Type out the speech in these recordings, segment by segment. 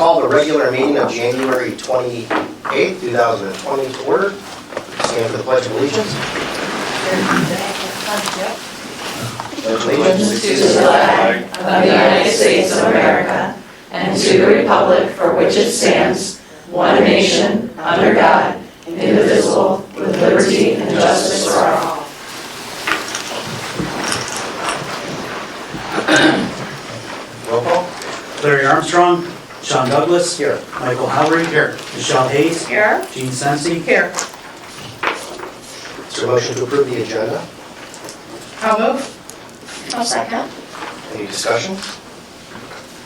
call the regular meeting of January 28th, 2020 to order. Stand for the Pledge of Allegiance. Pledge allegiance To the flag of the United States of America and to the republic for which it stands, one nation, under God, indivisible, with liberty and justice for all. roll call. Larry Armstrong, Sean Douglas, Here. Michael Howry, Here. Michelle Hayes, Here. Gene Sensi, Here. Is there a motion to approve the agenda? I'll move. I'll second. Any discussion?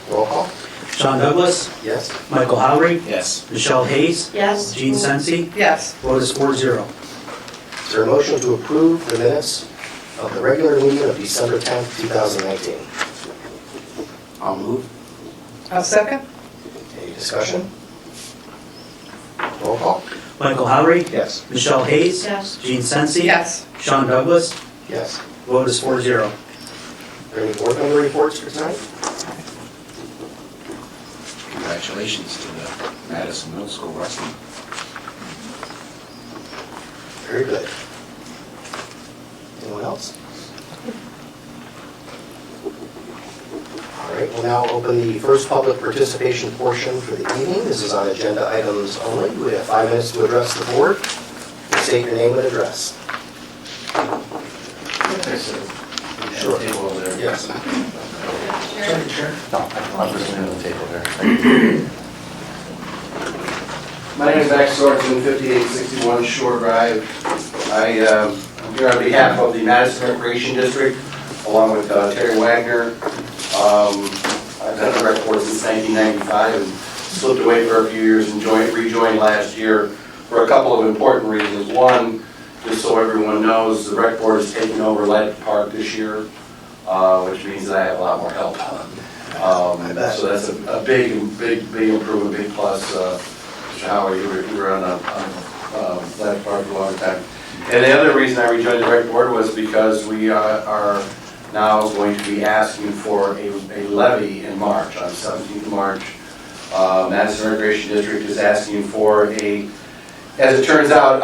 Roll call. Sean Douglas, Yes. Michael Howry, Yes. Michelle Hayes, Yes. Gene Sensi, Yes. vote is 4-0. Is there a motion to approve the minutes of the regular meeting of December 10th, 2019? I'll move. I'll second. Any discussion? Roll call. Michael Howry, Yes. Michelle Hayes, Yes. Gene Sensi, Yes. Sean Douglas, Yes. vote is 4-0. Are there any board member reports for tonight? Congratulations to the Madison Middle School wrestling. Very good. Anyone else? All right, we'll now open the first public participation portion for the evening. This is on agenda items only. We have 5 minutes to address the board. State your name and address. Sure. Table over there. Yes. No, I'm just going to the table there. My name is Max Sorensen, 5861 Shore Drive. I'm here on behalf of the Madison Recreation District, along with Terry Wagner. I've been on the rec board since 1995 and slipped away for a few years and rejoined last year for a couple of important reasons. One, just so everyone knows, the rec board is taking over Lead Park this year, which means that I have a lot more help. So that's a big improvement, big plus. Mr. Howard, you were on Lead Park for a long time. And the other reason I rejoined the rec board was because we are now going to be asking for a levy in March, on 17th of March. Madison Recreation District is asking for as it turns out,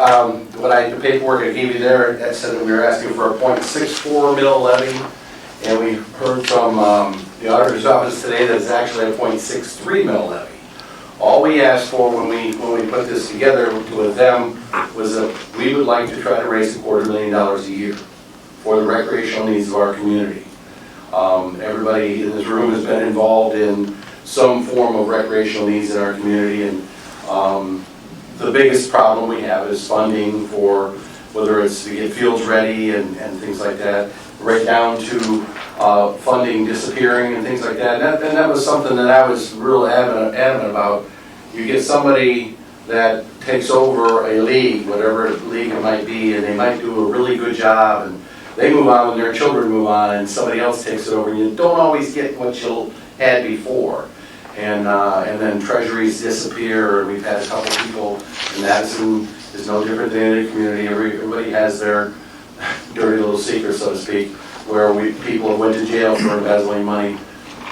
the paperwork I gave you there, that said that we were asking for a .64 mil levy, and we heard from the auditor's office today that it's actually a .63 mil levy. All we asked for when we put this together with them was that we would like to try to raise $250,000 a year for the recreational needs of our community. Everybody in this room has been involved in some form of recreational needs in our community, and the biggest problem we have is funding for whether it's to get fields ready and things like that, right down to funding disappearing and things like that. And that was something that I was real adamant about. You get somebody that takes over a league, whatever league it might be, and they might do a really good job, and they move on when their children move on, and somebody else takes it over, and you don't always get what you had before. And then treasuries disappear, and we've had a couple people, and Madison is no different than any community. Everybody has their dirty little secret, so to speak, where people went to jail for embezzling money.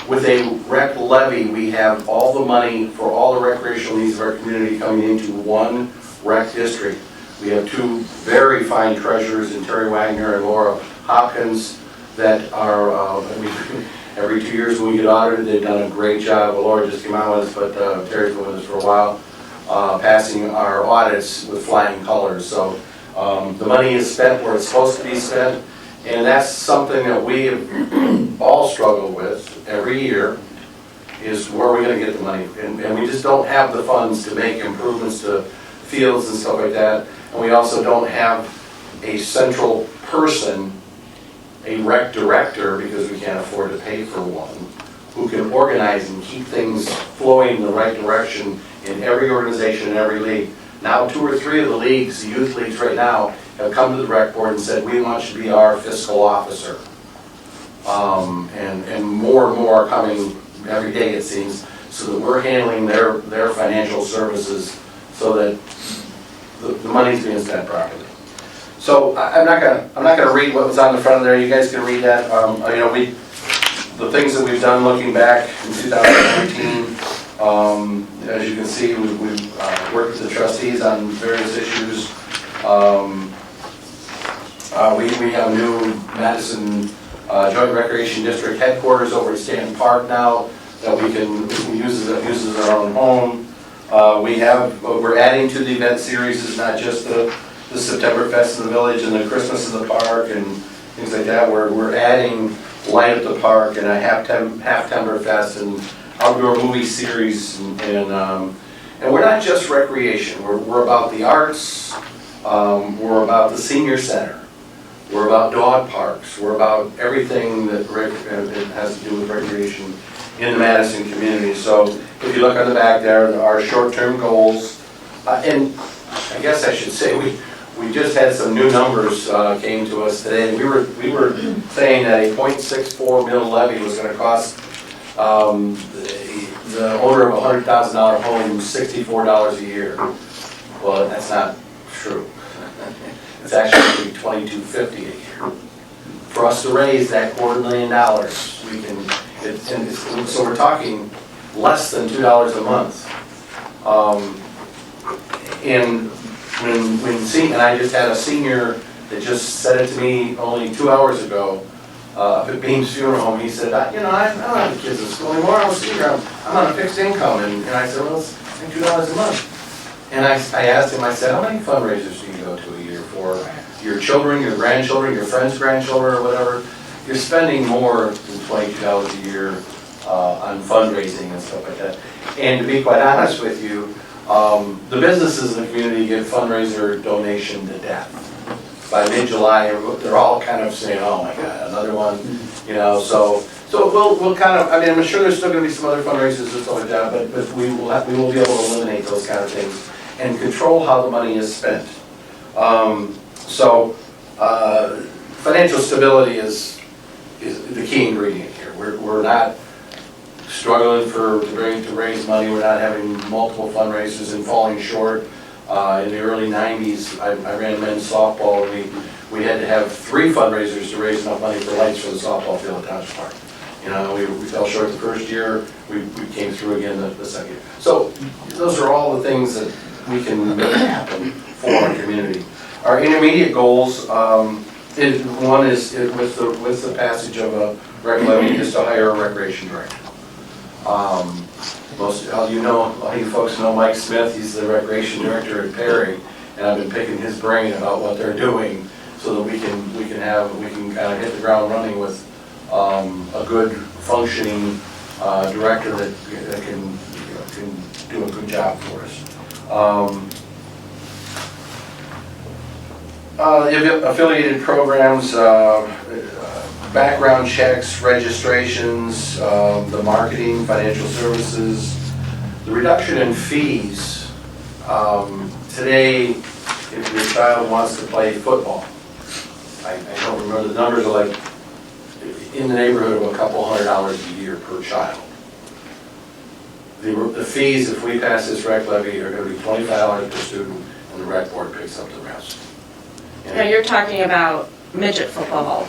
With a rec levy, we have all the money for all the recreational needs of our community coming into one rec district. We have 2 very fine treasurers in Terry Wagner and Laura Hopkins that are, every 2 years when we get audited, they've done a great job. Well, Laura just came out with us, but Terry's been with us for a while, passing our audits with flying colors. So the money is spent where it's supposed to be spent, and that's something that we have all struggled with every year, is where are we going to get the money? And we just don't have the funds to make improvements to fields and stuff like that. And we also don't have a central person, a rec director, because we can't afford to pay for one, who can organize and keep things flowing in the right direction in every organization, in every league. Now 2 or 3 of the leagues, the youth leagues right now, have come to the rec board and said, we want you to be our fiscal officer. And more are coming every day, it seems, so that we're handling their financial services so that the money's being spent properly. So I'm not gonna read what was on the front of there. You guys can read that. The things that we've done looking back in 2019, As you can see, we've worked with the trustees on various issues. We have a new Madison Joint Recreation District headquarters over at Stanton Park now that we use as our own home. We're adding to the event series. It's not just the September Fest in the village and the Christmas in the park and things like that. We're adding Light at the Park and a half-timber fest and outdoor movie series and we're not just recreation. We're about the arts. We're about the senior center. We're about dog parks. We're about everything that has to do with recreation in the Madison community. So if you look on the back there are short-term goals. And I guess I should say we just had some new numbers came to us today. We were saying that a 0.64 mil levy was going to cost the owner of a $100,000 home $64 a year. Well, that's not true. It's actually $22.50 a year. For us to raise that $250,000, we can. So we're talking less than $2 a month. And and I just had a senior that just said it to me only 2 hours ago up at Beam's Funeral Home. He said, I don't have kids in school anymore. I'm a senior. I'm on a fixed income. And I said, well, it's $2 a month. And I asked him, I said, how many fundraisers do you go to a year for your children, your grandchildren, your friends' grandchildren, or whatever? You're spending more than $22 a year on fundraising and stuff like that. And to be quite honest with you, the businesses in the community give fundraiser donation to death. By mid-July, they're all kind of saying, oh my God, another one, so we'll kind of, I mean, I'm sure there's still going to be some other fundraisers and stuff like that, but we will be able to eliminate those kind of things and control how the money is spent. Financial stability is the key ingredient here. We're not struggling to raise money. We're not having multiple fundraisers and falling short. In the early 90s, I ran men's softball, and we had to have 3 fundraisers to raise enough money for lights for the softball field at Township Park. We fell short the first year. We came through again the second year. So those are all the things that we can make happen for our community. Our intermediate goals, one is with the passage of a rec levy is to hire a recreation director. Most of you folks know Mike Smith. He's the recreation director at Perry, and I've been picking his brain about what they're doing so that we can kind of hit the ground running with a good functioning director that can do a good job for us. Affiliated programs, background checks, registrations, the marketing, financial services, the reduction in fees. Today, if your child wants to play football, I don't remember, the numbers are like in the neighborhood of a couple $100 a year per child. The fees, if we pass this rec levy, are going to be $25 per student, and the rec board picks up the rest. Now you're talking about midget football.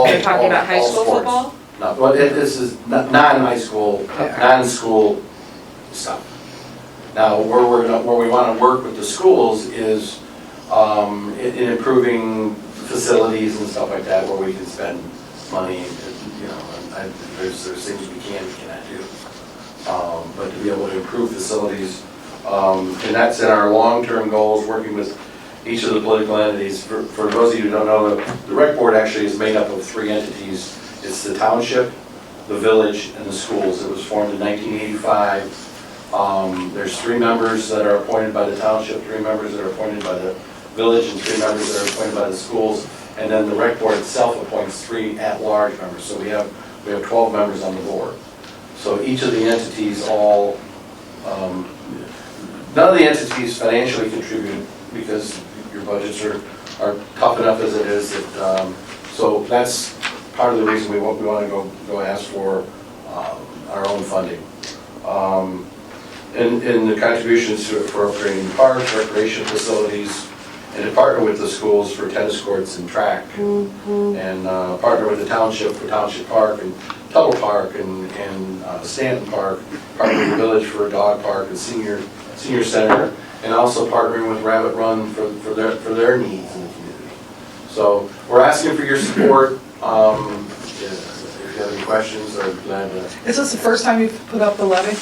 You're talking about high school football? No, well, this is non-high school, non-school stuff. Now, where we want to work with the schools is in improving facilities and stuff like that, where we can spend money. There's things we cannot do. But to be able to improve facilities, and that's in our long-term goals, working with each of the political entities. For those of you who don't know, the rec board actually is made up of 3 entities. It's the township, the village, and the schools. It was formed in 1985. There's 3 members that are appointed by the township, 3 members that are appointed by the village, and 3 members that are appointed by the schools. And then the rec board itself appoints 3 at-large members. So we have 12 members on the board. So each of the entities none of the entities financially contribute because your budgets are tough enough as it is. So that's part of the reason we want to go ask for our own funding. And the contributions for upgrading parks, recreation facilities, and to partner with the schools for tennis courts and track, and partner with the township for Township Park and Tuttle Park and Stanton Park, partnering with the Village for a dog park and senior center, and also partnering with Rabbit Run for their needs in the community. So we're asking for your support. If you have any questions, I'm glad to. Is this the first time you've put up the levy?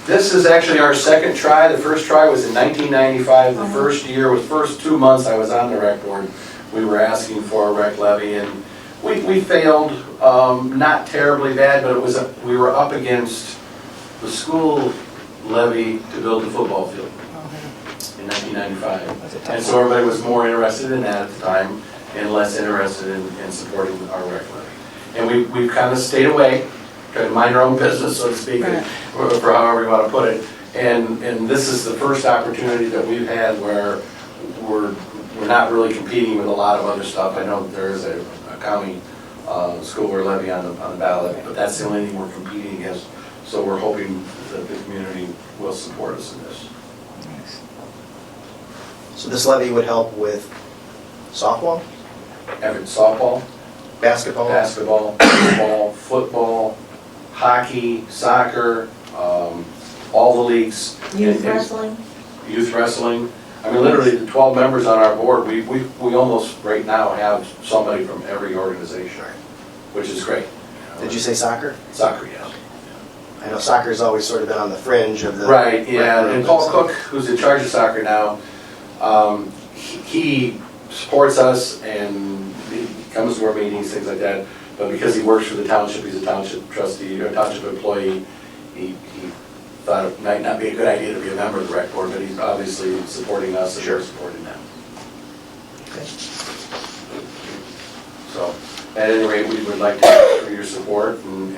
This is actually our second try. The first try was in 1995. The first year was first 2 months I was on the rec board. We were asking for a rec levy, and we failed. Not terribly bad, but we were up against the school levy to build the football field in 1995. And so everybody was more interested in that at the time and less interested in supporting our rec levy. And we've kind of stayed away, tried to mind our own business, so to speak, Right. for however you want to put it. And this is the first opportunity that we've had where we're not really competing with a lot of other stuff. I know there is a county school board levy on the ballot, but that's the only thing we're competing against. So we're hoping that the community will support us in this. So this levy would help with softball, Everett softball, basketball? basketball, baseball, football, hockey, soccer, all the leagues. Youth And- wrestling? Youth wrestling. I mean, literally, the 12 members on our board, we almost right now have somebody from every organization, which is great. Did you say soccer? Soccer, yes. I know soccer's always sort of been on the fringe of the... Right, yeah, and Paul Cook, who's in charge of soccer now, he supports us and he comes to our meetings, things like that, but because he works for the township, he's a township trustee, or township employee, he thought it might not be a good idea to be a member of the rec board, but he's obviously supporting us and we're supporting them. Okay. So, at any rate, we would like to ask for your support, and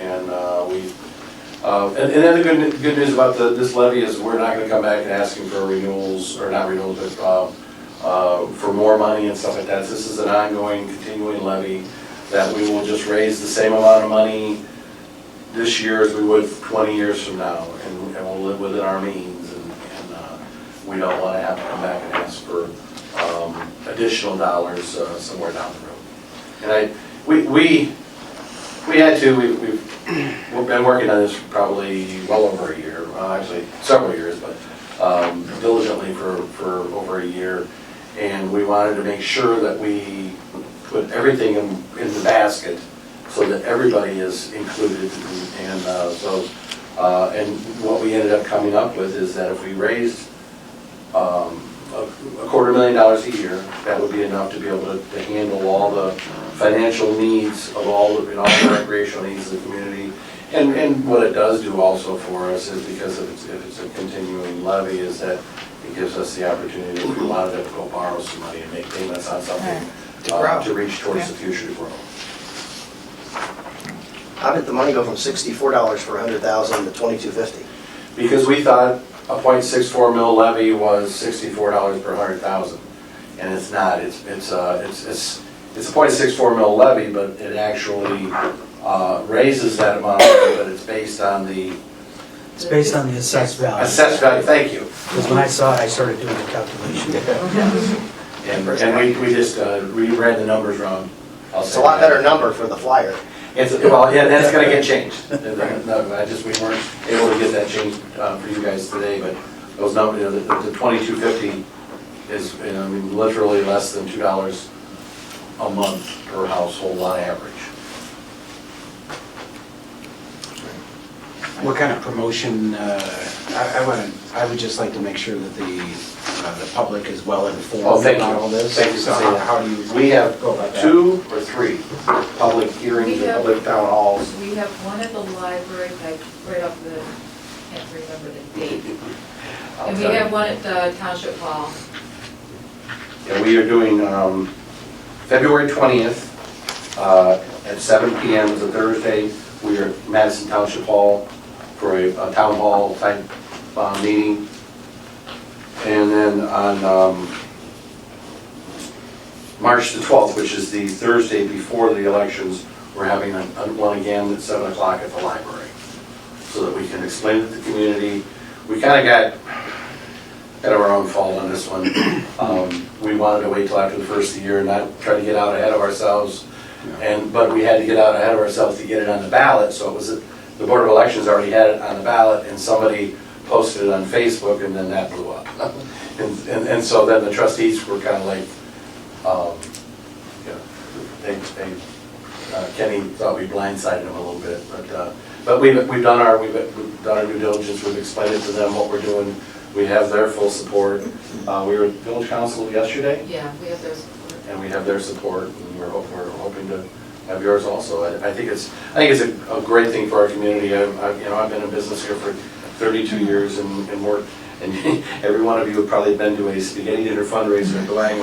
then the good news about this levy is we're not gonna come back and asking for renewals, or not renewals, but for more money and stuff like that. This is an ongoing, continuing levy that we will just raise the same amount of money this year as we would 20 years from now, and we'll live within our means, and we don't wanna have to come back and ask for additional dollars somewhere down the road. And we had to, we've been working on this probably well over a year, actually several years, but diligently for over a year. And we wanted to make sure that we put everything in the basket so that everybody is included. And and what we ended up coming up with is that if we raised $250,000 a year, that would be enough to be able to handle all the financial needs of all the recreational needs of the community. And what it does do also for us is, because if it's a continuing levy, is that it gives us the opportunity, if we wanted to go borrow some money and make payments on something, to reach towards the future growth. How did the money go from $64 for 100,000 to $22.50? Because we thought a .64 mil levy was $64 per 100,000, and it's not. It's a .64 mil levy, but it actually raises that amount, but it's based on the It's based on the assessed value. assessed value. Thank you. Because when I saw it, I started doing the calculation. And we just reread the numbers wrong. It's a lot better number for the flyer. Well, yeah, that's gonna get changed. No, we weren't able to get that changed for you guys today, but those numbers, the 2250 is, I mean, literally less than $2 a month per household on average. What kind of promotion, I would just like to make sure that the public is well informed Oh, thank about you. all this. Thank you. So how do you? We have go about that? 2 or 3 public hearings and public town halls. We have one at the library, right off the, can't remember the date. And we have one at the Township Hall. Yeah, we are doing February 20th at 7 p.m. is a Thursday. We are at Madison Township Hall for a town hall type meeting. And then on March the 12th, which is the Thursday before the elections, we're having one again at 7 o'clock at the library, so that we can explain it to the community. We kind of got our own fault on this one. We wanted to wait till after the first of the year and not try to get out ahead of ourselves. But we had to get out ahead of ourselves to get it on the ballot, so it was, the Board of Elections already had it on the ballot, and somebody posted it on Facebook, and then that blew up. And so then the trustees were kind of like, Kenny thought we blindsided him a little bit, but we've done our due diligence, we've explained it to them what we're doing, we have their full support. We were at village council yesterday, Yeah, we have those. and we have their support, and we're hoping to have yours also. I think it's a great thing for our community. I've been in business here for 32 years and worked, and every one of you have probably been to a spaghetti dinner fundraiser in Duane.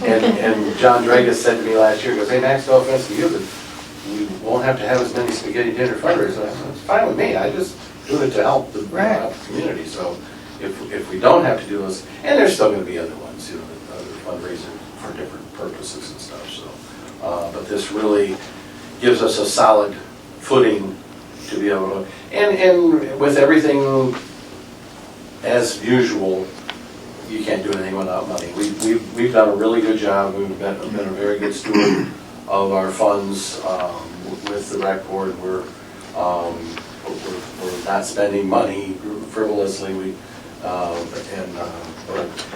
And John Dragas said to me last year, he goes, "Hey Max, no offense to you, but we won't have to have as many spaghetti dinner fundraisers." I said, "It's fine with me, I just do it to help the community." So if we don't have to do those, and there's still going to be other ones, other fundraisers for different purposes and stuff, so. But this really gives us a solid footing to be able to, and with everything as usual, you can't do anything without money. We've done a really good job, we've been a very good steward of our funds with the rec board. We're not spending money frivolously.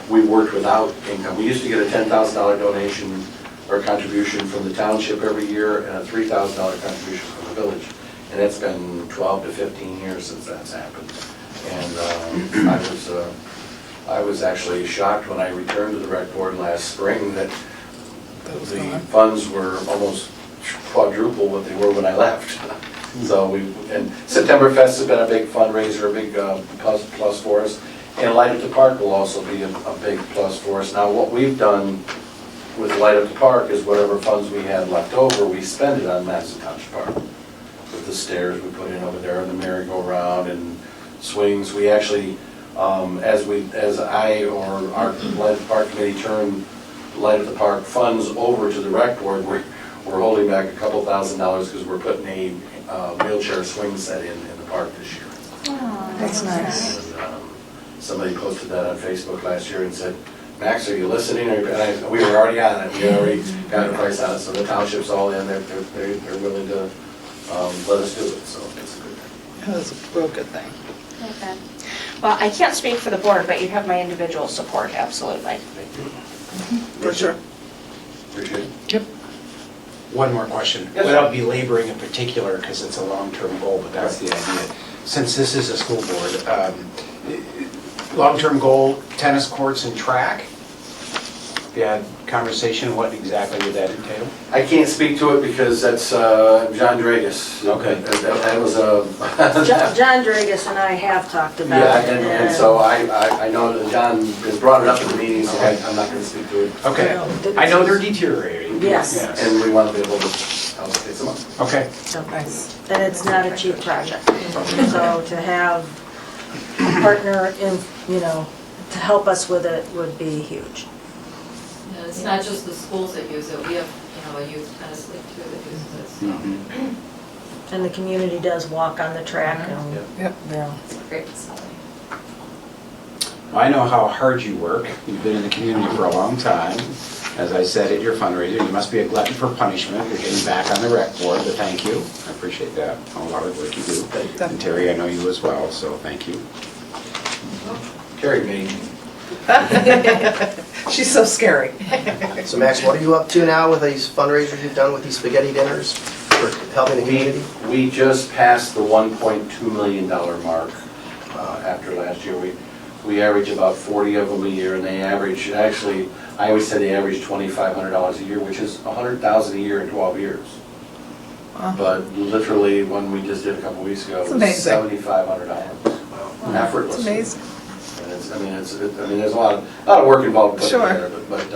We worked without income. We used to get a $10,000 donation or contribution from the township every year and a $3,000 contribution from the village. And it's been 12 to 15 years since that's happened. And I was actually shocked when I returned to the rec board last spring that the funds were almost quadruple what they were when I left. So and Septemberfest has been a big fundraiser, a big plus for us. And Light Up the Park will also be a big plus for us. Now what we've done with Light Up the Park is whatever funds we had left over, we spend it on Madison Township Park. With the stairs we put in over there and the merry-go-round and swings, we actually, as I or our Light Up the Park committee turn Light Up the Park funds over to the rec board, we're holding back a couple $1,000s because we're putting a wheelchair swing set in the park this year. Oh, That's nice. And, somebody posted that on Facebook last year and said, "Max, are you listening?" And we were already on it. We already got a price on it. So the township's all in. They're willing to let us do it. So it's a good thing. That's a real good thing. Okay. Well, I can't speak for the board, but you have my individual support, absolutely. Thank you. For sure. Appreciate it. Yep. One more question, Yes, sir. without belaboring in particular, because it's a long-term goal, but that's the idea. Since this is a school board, long-term goal, tennis courts and track? If you had conversation, what exactly would that entail? I can't speak to it because that's John Dragas. Okay. That was John Dragas and I have talked about yeah, it. and so I know that John has brought it up in the meetings, so I'm not going to speak to it. Okay, I know they're deteriorating. Yes. And we want to be able to help fix them up. Okay. Nice. And it's not a cheap project. So to have a partner in, to help us with it would be huge. And it's not just the schools that use it, we have, a youth tennis league too that uses it, so. Mhm. And the community does walk on the track and, Yep. yeah. It's a great facility. I know how hard you work. You've been in the community for a long time. As I said at your fundraiser, you must be a glutton for punishment. You're getting back on the rec board, but thank you. I appreciate that, a lot of work you do. And Terry, I know you as well, so thank you. Carrie me. She's so scary. So Max, what are you up to now with these fundraisers you've done with these spaghetti dinners for helping the community? We just passed the $1.2 million mark after last year. We average about 40 of them a year, and they average, actually, I always say they average $2,500 a year, which is $100,000 a year in 12 years. Wow. But literally, one we just did a couple weeks ago, That's was amazing. $7,500. Effortlessly. Amazing. And there's a lot of work involved putting Sure. together, but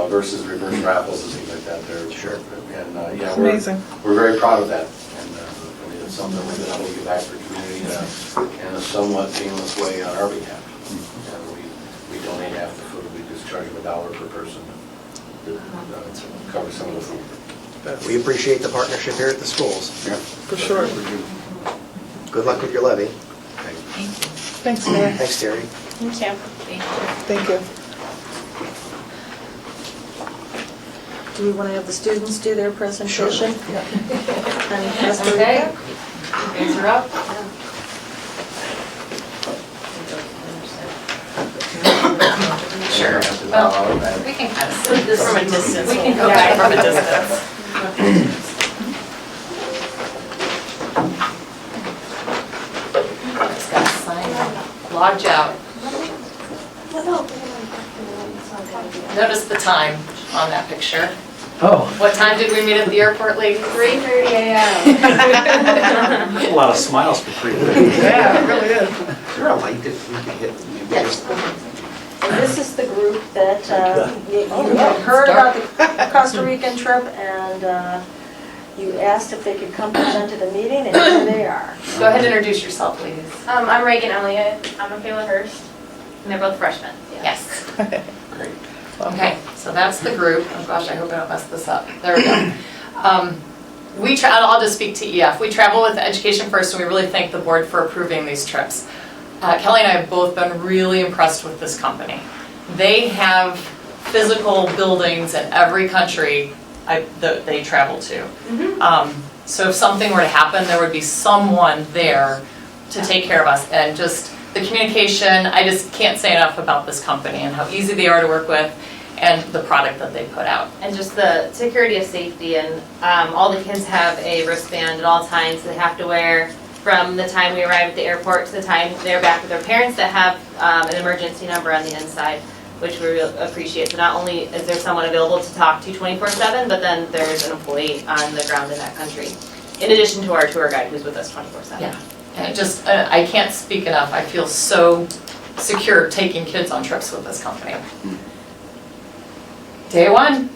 versus reverse raffles and things like that, they're Sure. And It's we're amazing. very proud of that. And it's something we've been able to give back to the community in a somewhat painless way on our behalf. And we donate half the food. We just charge them $1 per person to cover some of the food. But we appreciate the partnership here at the schools. Yeah. For sure. Good luck with your levy. Thanks, Mayor. Thanks, Terry. Thank you. Thank you. Thank you. do we want to have the students do their presentation? And Costa Okay. Rica? Hands are up. Sure. Well, we can kind of see this from a distance. We can go Yeah. from a distance. Just got to sign, logged out. Notice the time on that picture. Oh, What time did we meet at the airport, lady? 3:30 a.m. A lot of smiles for free. Yeah, it really is. Is there a light that we could hit? Yes. And this is the group that you yeah, had heard it's about the Costa Rican trip, and you asked if they could come present at a meeting, and here they are. Go ahead and introduce yourself, please. I'm Reagan Elliott. I'm Michaela Hurst. And they're both freshmen. Yes. Great. Okay, so that's the group. Oh gosh, I hope I don't mess this up. There we go. I'll just speak to EF. We travel with Education First, and we really thank the board for approving these trips. Kelly and I have both been really impressed with this company. They have physical buildings in every country that they travel to. So if something were to happen, there would be someone there to take care of us. And just the communication, I just can't say enough about this company and how easy they are to work with and the product that they put out. And just the security of safety, and all the kids have a wristband at all times they have to wear from the time we arrive at the airport to the time they're back with their parents, that have an emergency number on the inside, which we really appreciate. So not only is there someone available to talk to 24/7, but then there's an employee on the ground in that country, in addition to our tour guide who's with us 24/7. Yeah. And it just, I can't speak enough. I feel so secure taking kids on trips with this company. Day one.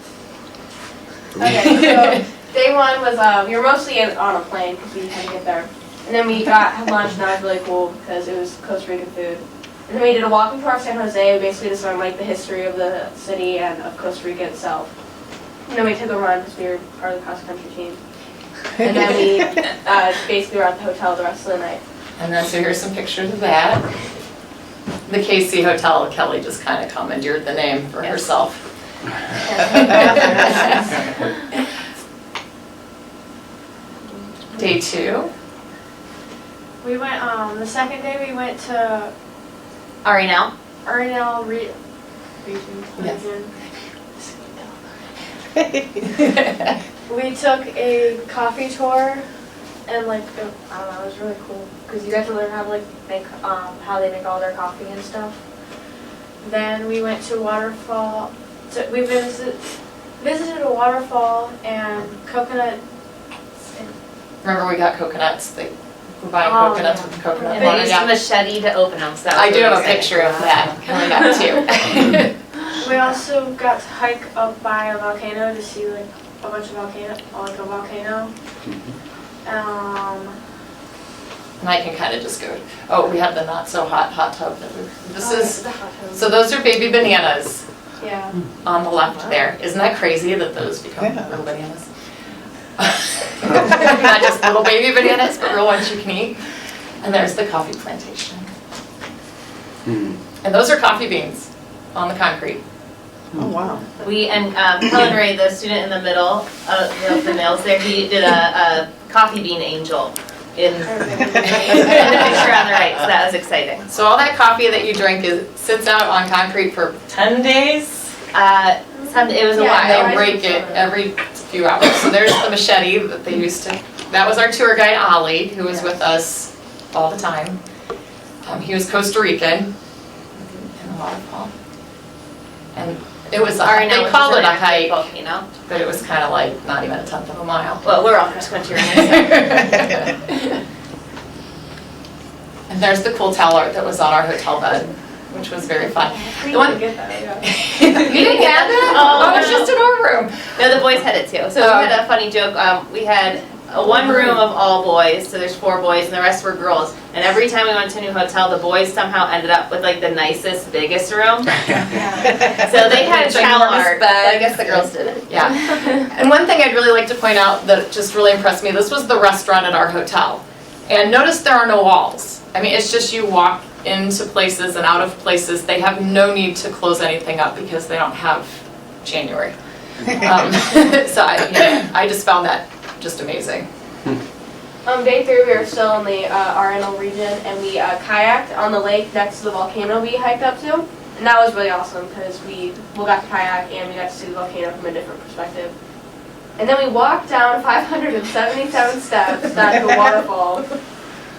Okay, so day one was, we were mostly on a plane because we had to get there. And then we had lunch, and that was really cool because it was Costa Rican food. And then we did a walking tour of San Jose. We basically just learned like the history of the city and of Costa Rica itself. And then we took a run because we were part of the cross-country team. And then we basically were at the hotel the rest of the night. And then, so here's some pictures of that. The KC Hotel, Kelly just kind of commandeered the name for herself. Day two. We went, the second day we went to Arenal. Arenal Yes. We took a coffee tour, and like, I don't know, it was really cool because you got to learn how to like make, how they make all their coffee and stuff. Then we went to waterfall. We visited a waterfall and coconut. Remember we got coconuts, we're buying Oh, coconuts yeah. with the coconut And water. they used Yeah. a machete to open them. So that I was do really have a exciting. picture of that, Kelly got too. We also got to hike up by a volcano to see like a bunch of a volcano. And I can kind of just go, oh, we have the not so hot tub. This is, the hot tub. so those are baby bananas Yeah. on the left there. Isn't that crazy that those become little bananas? Not just little baby bananas, but real ones you can eat. And there's the coffee plantation. And those are coffee beans on the concrete. Oh, wow. We, and Helen Ray, the student in the middle of the males there, he did a coffee bean angel in the picture on the right, so that was exciting. So all that coffee that you drink sits out on concrete for 10 days? It was a And while. they rake it every few hours. So there's the machete that they used to, that was our tour guide, Ollie, who was with us all the time. He was Costa Rican in the waterfall. And it was, they called it a hike, Volcano. but it was kind of like not even a tenth of a mile. Well, we're all cross country right now. And there's the cool towel art that was on our hotel bed, which was very fun. We The one- didn't get that, yeah. You didn't have that? Oh, Oh, it's no. just in our room. No, the boys had it too. So we had a funny joke. We had one room of all boys, so there's 4 boys, and the rest were girls. And every time we went to a new hotel, the boys somehow ended up with like the nicest, biggest room. So they had a Ginormous towel art, but I bed. guess the girls did it. Yeah. And one thing I'd really like to point out that just really impressed me, this was the restaurant at our hotel. And notice there are no walls. I mean, it's just you walk into places and out of places. They have no need to close anything up because they don't have January. So I just found that just amazing. Day 3, we were still in the Arenal region, and we kayaked on the lake next to the volcano we hiked up to. And that was really awesome because we got to kayak and we got to see the volcano from a different perspective. And then we walked down 577 steps down to a waterfall.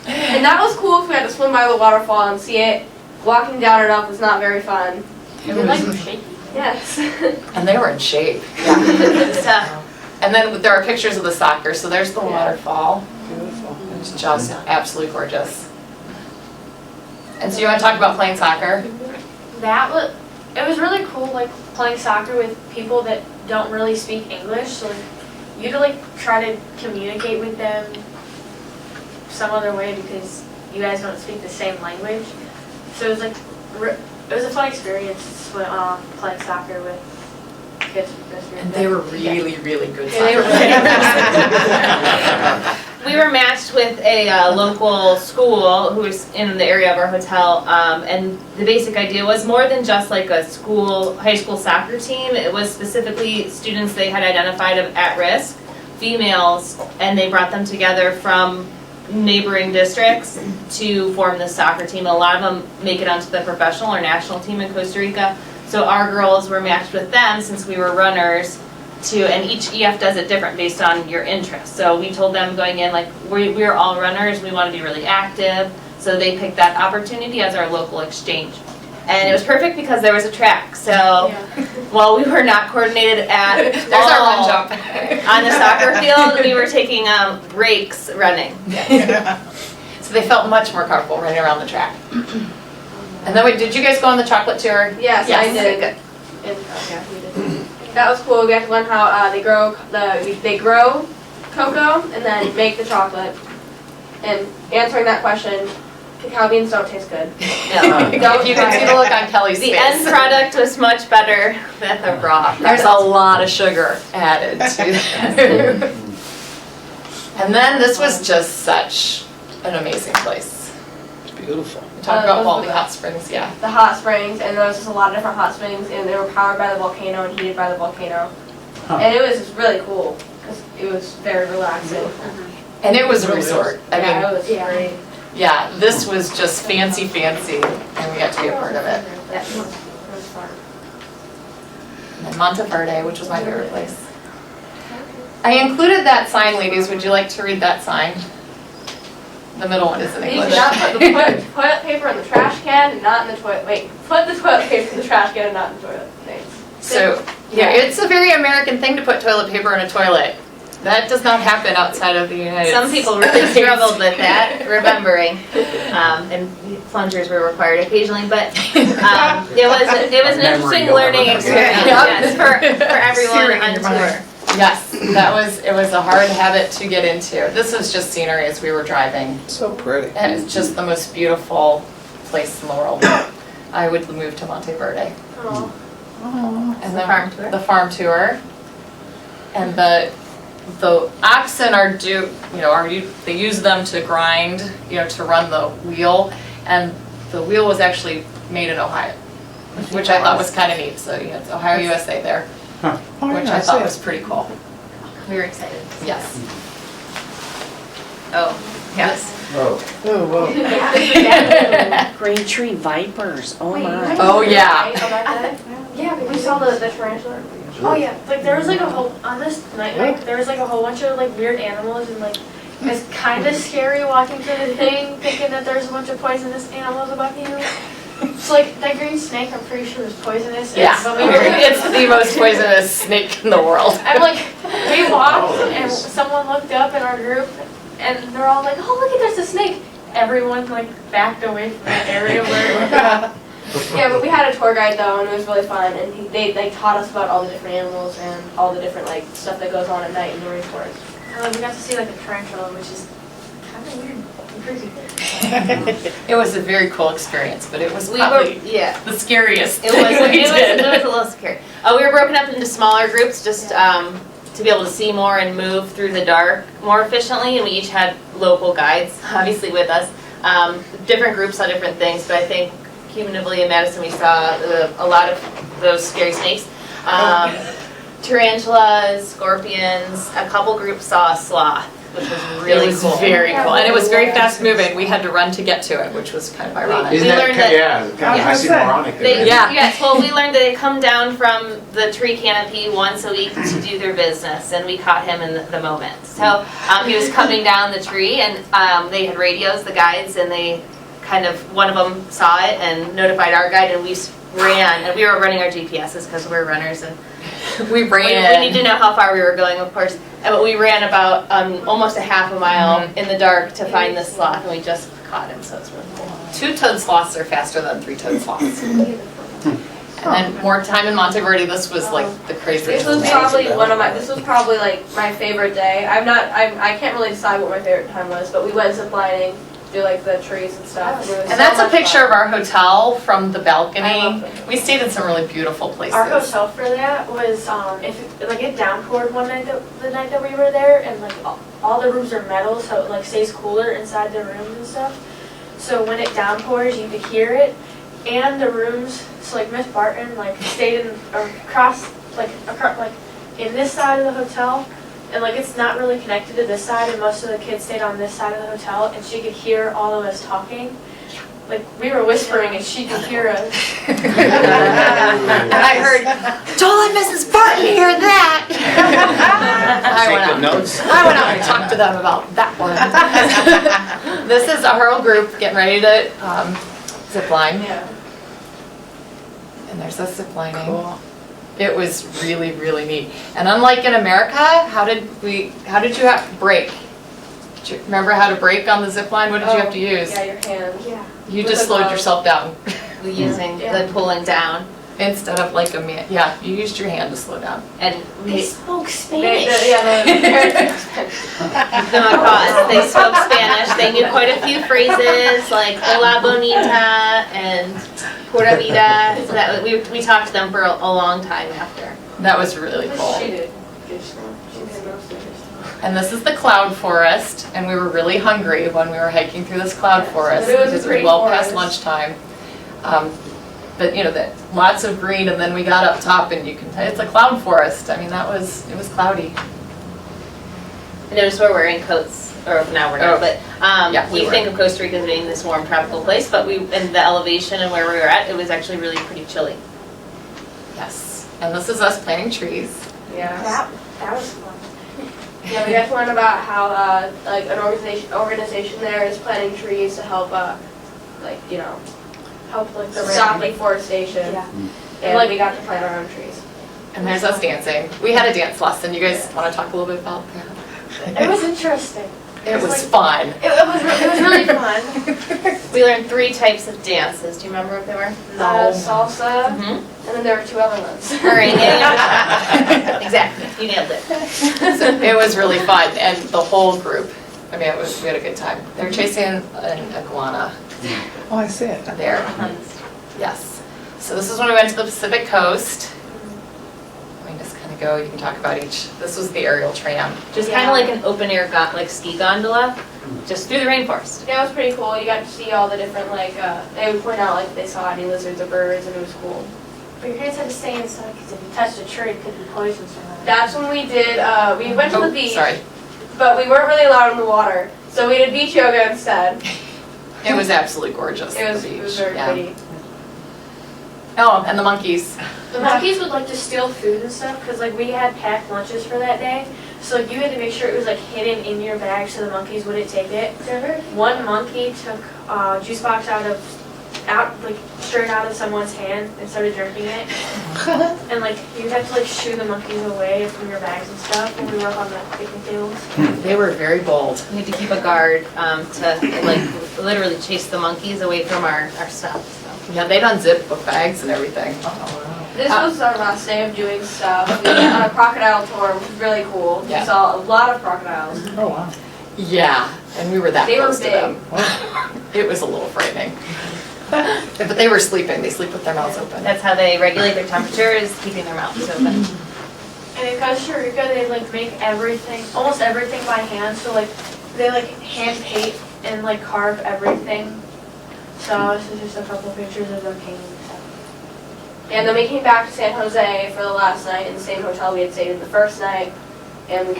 And that was cool because we had to swim by the waterfall and see it. Walking down and up was not very fun. It was shaky. Yes. And they were in shape. Yeah. And then there are pictures of the soccer, so there's the waterfall. Beautiful. It's just absolutely gorgeous. And so you want to talk about playing soccer? It was really cool, like, playing soccer with people that don't really speak English, so like, you had to like try to communicate with them some other way because you guys don't speak the same language. So it was like, it was a fun experience playing soccer with kids from this year. And they were really, really good Yeah, they were soccer. We were matched with a local school who was in the area of our hotel, and the basic idea was more than just like a high school soccer team. It was specifically students they had identified of at risk, females, and they brought them together from neighboring districts to form this soccer team. A lot of them make it onto the professional or national team in Costa Rica. So our girls were matched with them since we were runners. And each EF does it different based on your interests. So we told them going in, like, we're all runners, we want to be really active. So they picked that opportunity as our local exchange. And it was perfect because there was a track. So while we were not coordinated at There's our run jump. on the soccer field, we were taking breaks running. So they felt much more comfortable running around the track. And then did you guys go on the chocolate tour? Yes, I did. Good. And, yeah, we did. That was cool. We got to learn how they grow cocoa and then make the chocolate. And answering that question, cacao beans don't taste good. No. If you can see the look on Kelly's face. The end product was much better than the raw. There's a lot of sugar added to that. And then this was just such an amazing place. It's beautiful. Talk about all the hot springs, yeah. The hot springs, and there was just a lot of different hot springs, and they were powered by the volcano and heated by the volcano. And it was just really cool because it was very relaxing. And it was a resort. I mean, Yeah, it was great. yeah, this was just fancy, and we got to be a part of it. Yeah, it was fun. And then Monteverde, which was my favorite place. I included that sign, ladies. Would you like to read that sign? The middle one is in You English. cannot put the toilet paper in the trash can and not in the toilet. Wait, put the toilet paper in the trash can and not in the toilet. Thanks. So, yeah, it's a very American thing to put toilet paper in a toilet. That does not happen outside of the United States. Some people really struggled with that, remembering, and plungers were required occasionally, but it was an interesting learning experience for everyone on tour. Yes, it was a hard habit to get into. This was just scenery as we were driving. So pretty. And it's just the most beautiful place in the world. I would move to Monteverde. Oh. And farm tour. The farm tour. And the oxen they use them to grind, to run the wheel. And the wheel was actually made in Ohio, which I thought was kind of neat. So it's Ohio, USA there. Huh. Which I thought was pretty cool. We were excited. Yes. Oh, yes. Oh. Oh, whoa. Braintree Vipers, oh my. Oh, yeah. Yeah, we saw the tarantula. Oh yeah, like there was like a whole, on this night hike, there was like a whole bunch of like weird animals and like, it's kind of scary walking through the thing thinking that there's a bunch of poisonous animals above you. So like that green snake, I'm pretty sure is poisonous. Yeah, But we were like, it's the most poisonous snake in the world. I'm like, we walked and someone looked up in our group and they're all like, oh look at there's a snake. Everyone like backed away from that area where Yeah, but we had a tour guide though, and it was really fun. And they taught us about all the different animals and all the different like stuff that goes on at night in the rainforest. we got to see like a tarantula, which is kind of weird and creepy. It was a very cool experience, but it was We probably were, yeah. the scariest It thing was, we did. it was a little scary. We were broken up into smaller groups just to be able to see more and move through the dark more efficiently, and we each had local guides, obviously, with us. Different groups saw different things, but I think cumulatively in Madison we saw a lot of those scary snakes. tarantulas, scorpions, a couple groups saw a sloth, which was really It was cool. very cool, and it was very fast moving. We had to run to get to it, which was kind of ironic. Isn't We that, learned that- kind of oxymoronic? They, Yeah. Yes, well, we learned that they come down from the tree canopy once a week to do their business, and we caught him in the moment. So he was coming down the tree, and they had radios, the guides, and they one of them saw it and notified our guide, and we ran, and we were running our GPSs because we're runners, and We we ran. need to know how far we were going, of course. But we ran about almost a half a mile in the dark to find this sloth, and we just caught him, so it's really cool. 2-toed sloths are faster than 3-toed sloths. And then more time in Monteverde, this was like the craziest. This was thing. probably this was probably like my favorite day. I can't really decide what my favorite time was, but we went ziplining, do like the trees and stuff. And, it was And that's so a much picture fun. of our hotel from the I balcony. love it. We stayed in some really beautiful places. Our hotel for that was, it downpoured one night, the night that we were there, and like all the rooms are metal, so it like stays cooler inside the rooms and stuff. So when it downpours, you could hear it, and the rooms, so like Miss Barton like stayed across in this side of the hotel, and like it's not really connected to this side, and most of the kids stayed on this side of the hotel, and she could hear all of us talking. Like we were whispering and she could hear us. And I heard, don't let Mrs. Barton hear that. Take the notes. I went out and talked to them about that one. This is our whole group getting ready to zip line. Yeah. And there's us zip lining. Cool. It was really, really neat. And unlike in America, how did you have to brake? Do you remember how to brake on the zip line? What did you have to use? Yeah, your hands. Yeah. You With just the slowed glove. yourself down. Using the pulling down, Instead of like a man, yeah, you used your hand to slow down. and They we, spoke They Spanish. they spoke Spanish. They knew quite a few phrases like "Hola bonita" and "Pura vida." So that we talked to them for a long time after. That was really cool. She did. She did most of it. And this is the cloud forest, and we were really hungry when we were hiking through this cloud forest But it was a because it was pretty well past forest. lunchtime. But lots of green, and then we got up top, and you can tell it's a cloud forest. I mean, it was cloudy. I noticed we're wearing coats, or now we're not, but Yeah, we you were. think of Costa Rica as being this warm tropical place, but in the elevation and where we were at, it was actually really pretty chilly. Yes. And this is us planting trees. Yeah. That was fun. Yeah, we got to learn about how like an organization there is planting trees to help Helped like the stop deforestation. Yeah. And we got to plant our own trees. And there's us dancing. We had a dance lesson. You guys want to talk a little bit about that? It was interesting. It was fun. It was really fun. We learned 3 types of dances. Do you remember what they were? Salsa, Mm-hmm. and then there were 2 other ones. Hurry, exactly. You nailed it. So it was really fun, and the whole group. I mean, we had a good time. They're chasing an iguana Oh, I see it. there. Yes. So this is when we went to the Pacific Coast. We can just kind of go. You can talk about each. This was the aerial tram. Just kind of like an open air ski gondola, just through the rainforest. Yeah, it was pretty cool. You got to see all the different they would point out like they saw any lizards or birds, and it was cool. But your hands had to stay inside because if you touched a tree, it could be poisonous or whatever. That's when we did. We went to the beach, Sorry. but we weren't really allowed in the water, so we did beach yoga instead. It was absolutely gorgeous. It was the beach. very Yeah. pretty. Oh, and the monkeys. The monkeys would like to steal food and stuff because like we had packed lunches for that day. So you had to make sure it was like hidden in your bag so the monkeys wouldn't take it. One monkey took a juice box straight out of someone's hand and started drinking it. And like you had to shoo the monkeys away from your bags and stuff when we were up on the picnic tables. They were very bold. We had to keep a guard to literally chase the monkeys away from our stuff. So. Yeah, they'd unzip book bags and everything. This was our last day of doing stuff. We went on a crocodile tour, which was really cool. Yeah. We saw a lot of crocodiles. Oh, wow. Yeah, and we were that They were close to them. It was a little frightening. But they were sleeping. They sleep with their mouths open. That's how they regulate their temperature, is keeping their mouths open. And in Costa Rica, they make everything, almost everything by hand. So they hand paint and carve everything. So this is just a couple pictures of them painting stuff. And then we came back to San Jose for the last night in the same hotel we had stayed in the first night. And we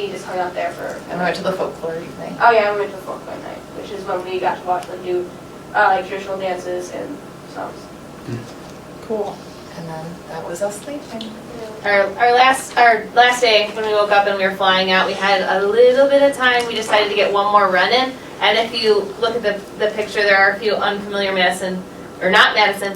just hung out there for. And we went to the folklore evening. Oh yeah, we went to folklore night, which is when we got to watch them do like traditional dances and songs. Cool. And then that was us leaving. Our last day, when we woke up and we were flying out, we had a little bit of time. We decided to get one more run in. And if you look at the picture, there are a few unfamiliar Madison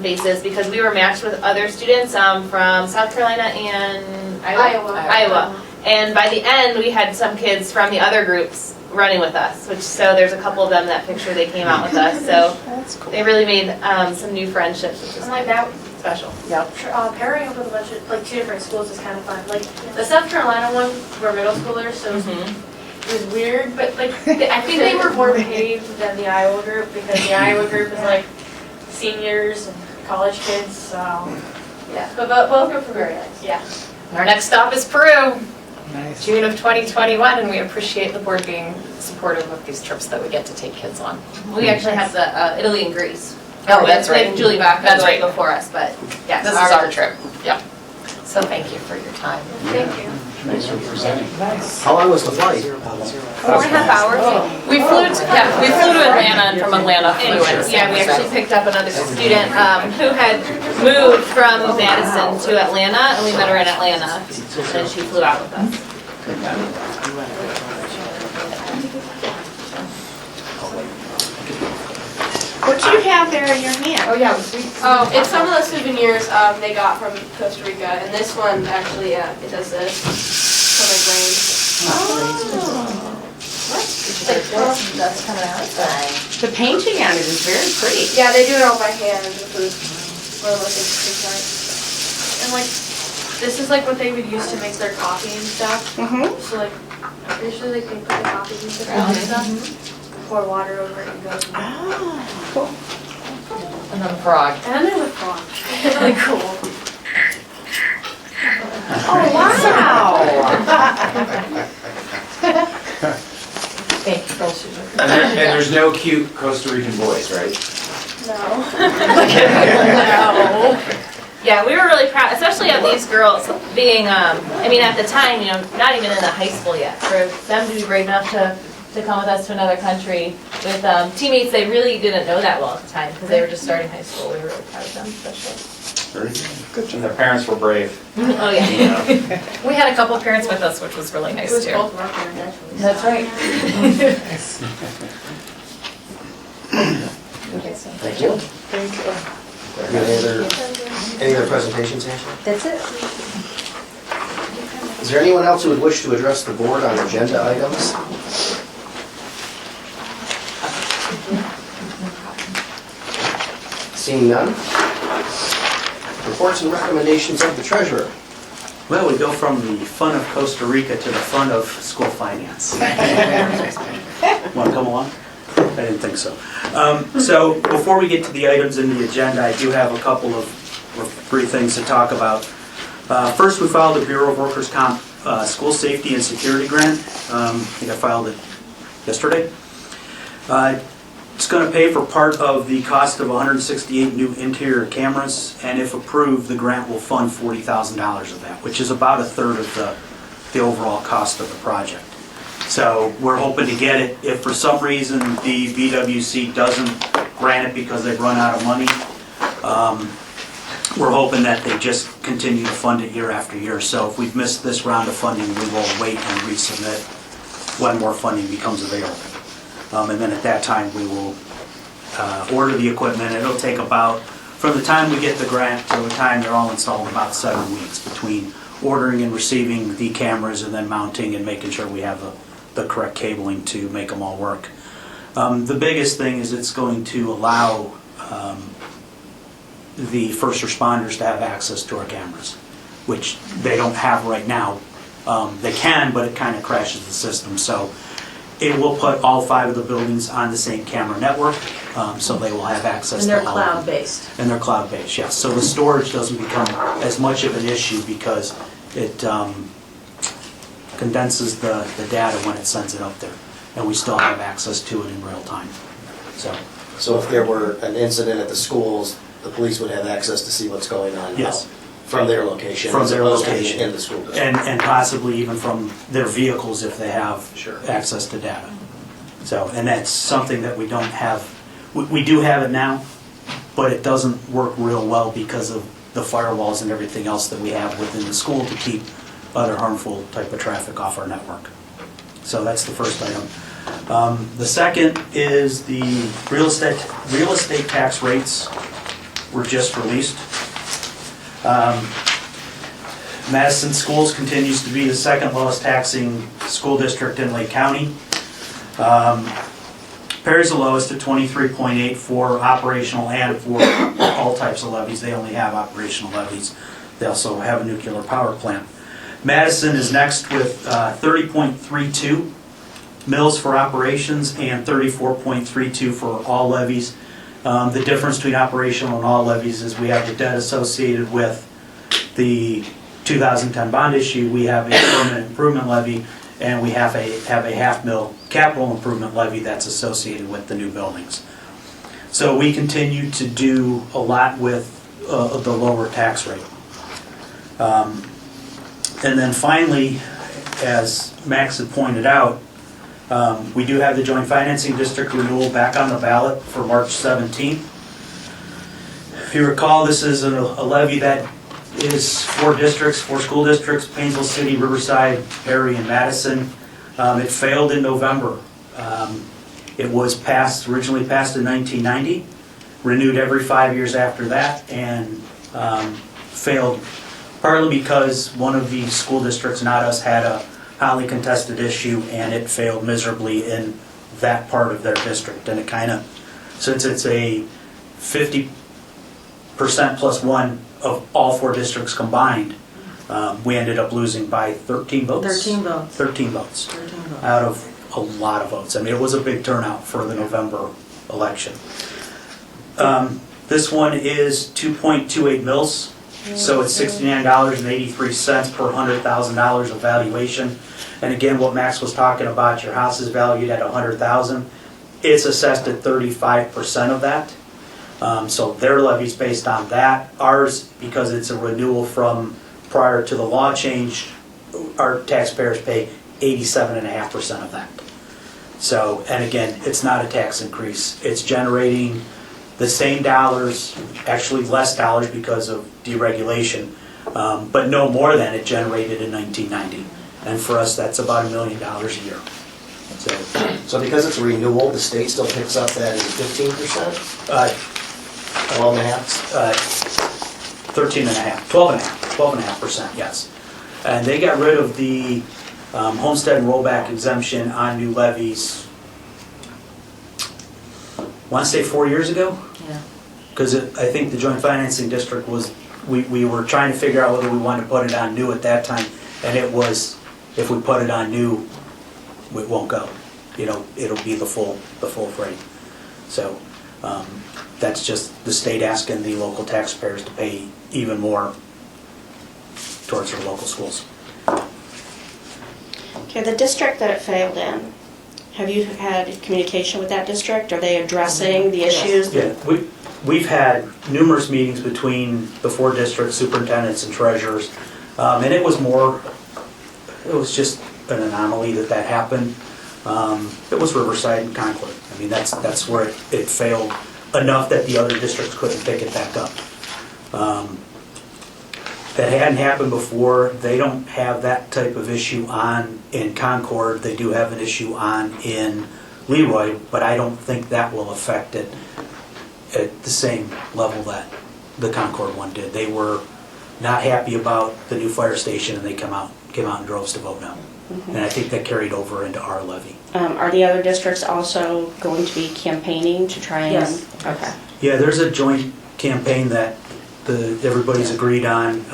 faces because we were matched with other students from South Carolina and Iowa. And by the end, we had some kids from the other groups running with us, so there's a couple of them in that picture, they came out with us. So That's cool. they really made some new friendships, which is And like that, special. Yep. pairing up with a bunch of, like, two different schools is kind of fun. Like, the South Carolina one were middle schoolers, so it was weird, but like, I think they were more behaved than the Iowa group, because the Iowa group is like seniors and college kids, so. Yeah, but both groups were very nice. Yeah. Our next stop is Peru, Nice. June of 2021, and we appreciate the board being supportive of these trips that we get to take kids on. We actually have the Italy and Greece. Oh, that's right. With Julie Bach, That's right right. before us, but yeah. This is our trip. Yep. So thank you for your time. Thank you. Thanks for presenting. Nice. How long was the flight? 4.5 hours. We flew to Atlanta, and from Atlanta flew in. Yeah, we actually picked up another student who had moved from Madison to Atlanta, and we met her in Atlanta, and then she flew out with us. What do you have there in your hand? Oh, yeah. Oh, it's some of the souvenirs they got from Costa Rica, and this one actually, it does this. That's coming out. The painting on it is very pretty. Yeah, they do it all by hand, which was one of the most interesting parts. And like, this is like what they would use to make their coffee and stuff. Mm-hmm. So like, I'm pretty sure they can put the coffee into the ground and stuff. Pour water over it and go. Ah, cool. And then a frog. And then there's a frog. Really cool. Oh, wow. Thank you, Phil. And there's no cute Costa Rican boys, right? No. No. Yeah, we were really proud, especially of these girls being, I mean, at the time, you know, not even in the high school yet, for them to be brave enough to come with us to another country with teammates they really didn't know that well at the time, because they were just starting high school. We were really proud of them, especially. Very good. And their parents were brave. Oh, yeah. We had a couple parents with us, which was really It nice was too. both of our parents actually. That's right. Thank you. Any other presentations, Angela? That's it. Is there anyone else who would wish to address the board on agenda items? Seeing none? Reports and recommendations of the treasurer. Well, we go from the fun of Costa Rica to the fun of school finance. Want to come along? I didn't think so. So before we get to the items in the agenda, I do have a couple of brief things to talk about. First, we filed the Bureau of Workers' Comp School Safety and Security Grant. I think I filed it yesterday. It's going to pay for part of the cost of 168 new interior cameras, and if approved, the grant will fund $40,000 of that, which is about a third of the overall cost of the project. So we're hoping to get it. If for some reason the BWC doesn't grant it because they've run out of money, we're hoping that they just continue to fund it year after year. So if we've missed this round of funding, we will wait and resubmit when more funding becomes available. And then at that time, we will order the equipment. It'll take about, from the time we get the grant to the time they're all installed, about 7 weeks between ordering and receiving the cameras and then mounting and making sure we have the correct cabling to make them all work. The biggest thing is it's going to allow the first responders to have access to our cameras, which they don't have right now. They can, but it kind of crashes the system. So it will put all 5 of the buildings on the same camera network, so they will have access And to they're all of them. cloud-based. And they're cloud-based, yes. So the storage doesn't become as much of an issue because it condenses the data when it sends it up there, and we still have access to it in real time. So if there were an incident at the schools, the police would have access to see what's going on now. Yes. From their location. From as their opposed to location. In the school district. And possibly even from their vehicles if they have Sure. access to data. So, and that's something that we don't have, we do have it now, but it doesn't work real well because of the firewalls and everything else that we have within the school to keep other harmful type of traffic off our network. So that's the first item. The second is the real estate tax rates were just released. Madison Schools continues to be the second lowest taxing school district in Lake County. Perry's the lowest at 23.8 for operational and for all types of levies. They only have operational levies. They also have a nuclear power plant. Madison is next with 30.32 mills for operations and 34.32 for all levies. The difference between operational and all levies is we have the debt associated with the 2010 bond issue. We have a permanent improvement levy, and we have a half mil capital improvement levy that's associated with the new buildings. So we continue to do a lot with the lower tax rate. And then finally, as Max had pointed out, we do have the joint financing district renewal back on the ballot for March 17th. If you recall, this is a levy that is four school districts, Painesville City, Riverside, Perry, and Madison. It failed in November. It was originally passed in 1990, renewed every 5 years after that, and failed partly because one of the school districts, not us, had a hotly contested issue, and it failed miserably in that part of their district. And it kind of, since it's a 50% plus one of all four districts combined, we ended up losing by 13 votes. 13 votes. 13 votes. 13 votes. Out of a lot of votes. I mean, it was a big turnout for the November election. This one is 2.28 mils, so it's $69.83 per $100,000 of valuation. And again, what Max was talking about, your house is valued at $100,000. It's assessed at 35% of that. So their levy's based on that. Ours, because it's a renewal from prior to the law change, our taxpayers pay 87.5% of that. So, and again, it's not a tax increase. It's generating the same dollars, actually less dollars because of deregulation, but no more than it generated in 1990. And for us, that's about $1 million a year. So because it's a renewal, the state still picks up that 15%? 12.5%, yes. And they got rid of the homestead and rollback exemption on new levies, I want to say 4 years ago? Yeah. Because I think the joint financing district was, we were trying to figure out whether we wanted to put it on new at that time, and it was, if we put it on new, it won't go. You know, it'll be the full rate. So that's just the state asking the local taxpayers to pay even more towards their local schools. Okay, the district that it failed in, have you had communication with that district? Are they addressing the issues? Yeah, we've had numerous meetings between the four district superintendents and treasurers, and it was just an anomaly that happened. It was Riverside and Concord. I mean, that's where it failed enough that the other districts couldn't pick it back up. That hadn't happened before. They don't have that type of issue on in Concord. They do have an issue on in Leroy, but I don't think that will affect it at the same level that the Concord one did. They were not happy about the new fire station, and they came out in droves to vote no. And I think that carried over into our levy. Are the other districts also going to be campaigning to try and? Yes. Okay. Yeah, there's a joint campaign that everybody's agreed on.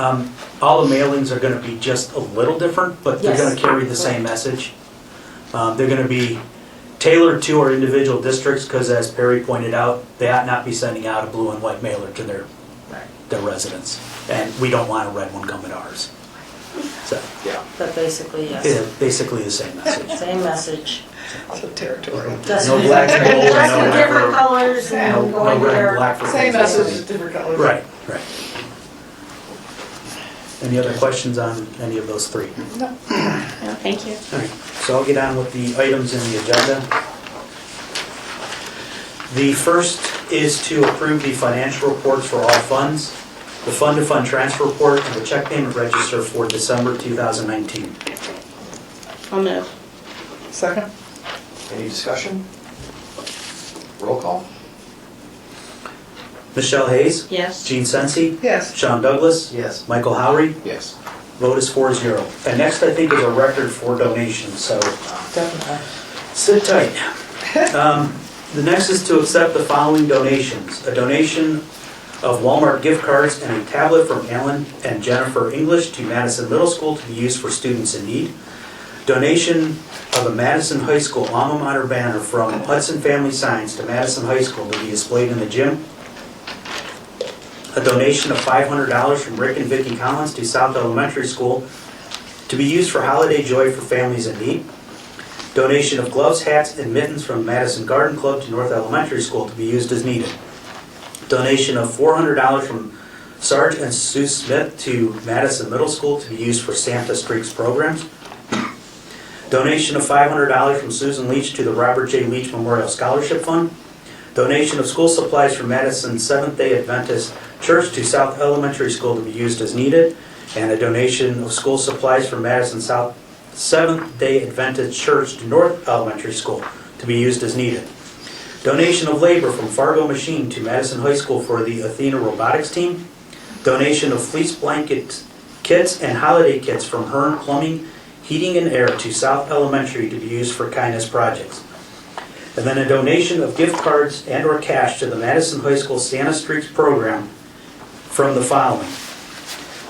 All the mailings are going to be just a little different, but they're going to carry the same message. They're going to be tailored to our individual districts because, as Perry pointed out, they ought not be sending out a blue and white mailer to their residents. And we don't want a red one coming to ours. So, But basically, yes. yeah, basically the same message. Same message. So territorial. No black and gold, Just no in different whatever. colors No and no going red and there. black for Same Kansas message, City. just different colors. Right, right. Any other questions on any of those three? No, thank you. All right, so I'll get on with the items in the agenda. The first is to approve the financial reports for all funds, the fund-to-fund transfer report, and the check payment register for December 2019. I'll move. Second? Any discussion? Roll call? Michelle Hayes, Yes. Gene Sensi, Yes. Sean Douglas, Yes. Michael Howery, Yes. vote is 4-0. And next, I think, is a record for donations, so Definitely. sit tight. The next is to accept the following donations. A donation of Walmart gift cards and a tablet from Alan and Jennifer English to Madison Middle School to be used for students in need. Donation of a Madison High School alma mater banner from Hudson Family Signs to Madison High School to be displayed in the gym. A donation of $500 from Rick and Vicki Collins to South Elementary School to be used for holiday joy for families in need. Donation of gloves, hats, and mittens from Madison Garden Club to North Elementary School to be used as needed. Donation of $400 from Sarge and Sue Smith to Madison Middle School to be used for Santa Streaks programs. Donation of $500 from Susan Leach to the Robert J. Leach Memorial Scholarship Fund. Donation of school supplies from Madison Seventh-day Adventist Church to South Elementary School to be used as needed. And a donation of school supplies from Madison South Seventh-day Adventist Church to North Elementary School to be used as needed. Donation of labor from Fargo Machine to Madison High School for the Athena Robotics team. Donation of fleece blanket kits and holiday kits from Hearn Plumbing, Heating and Air to South Elementary to be used for kindness projects. And then a donation of gift cards and or cash to the Madison High School Santa Streaks program from the following.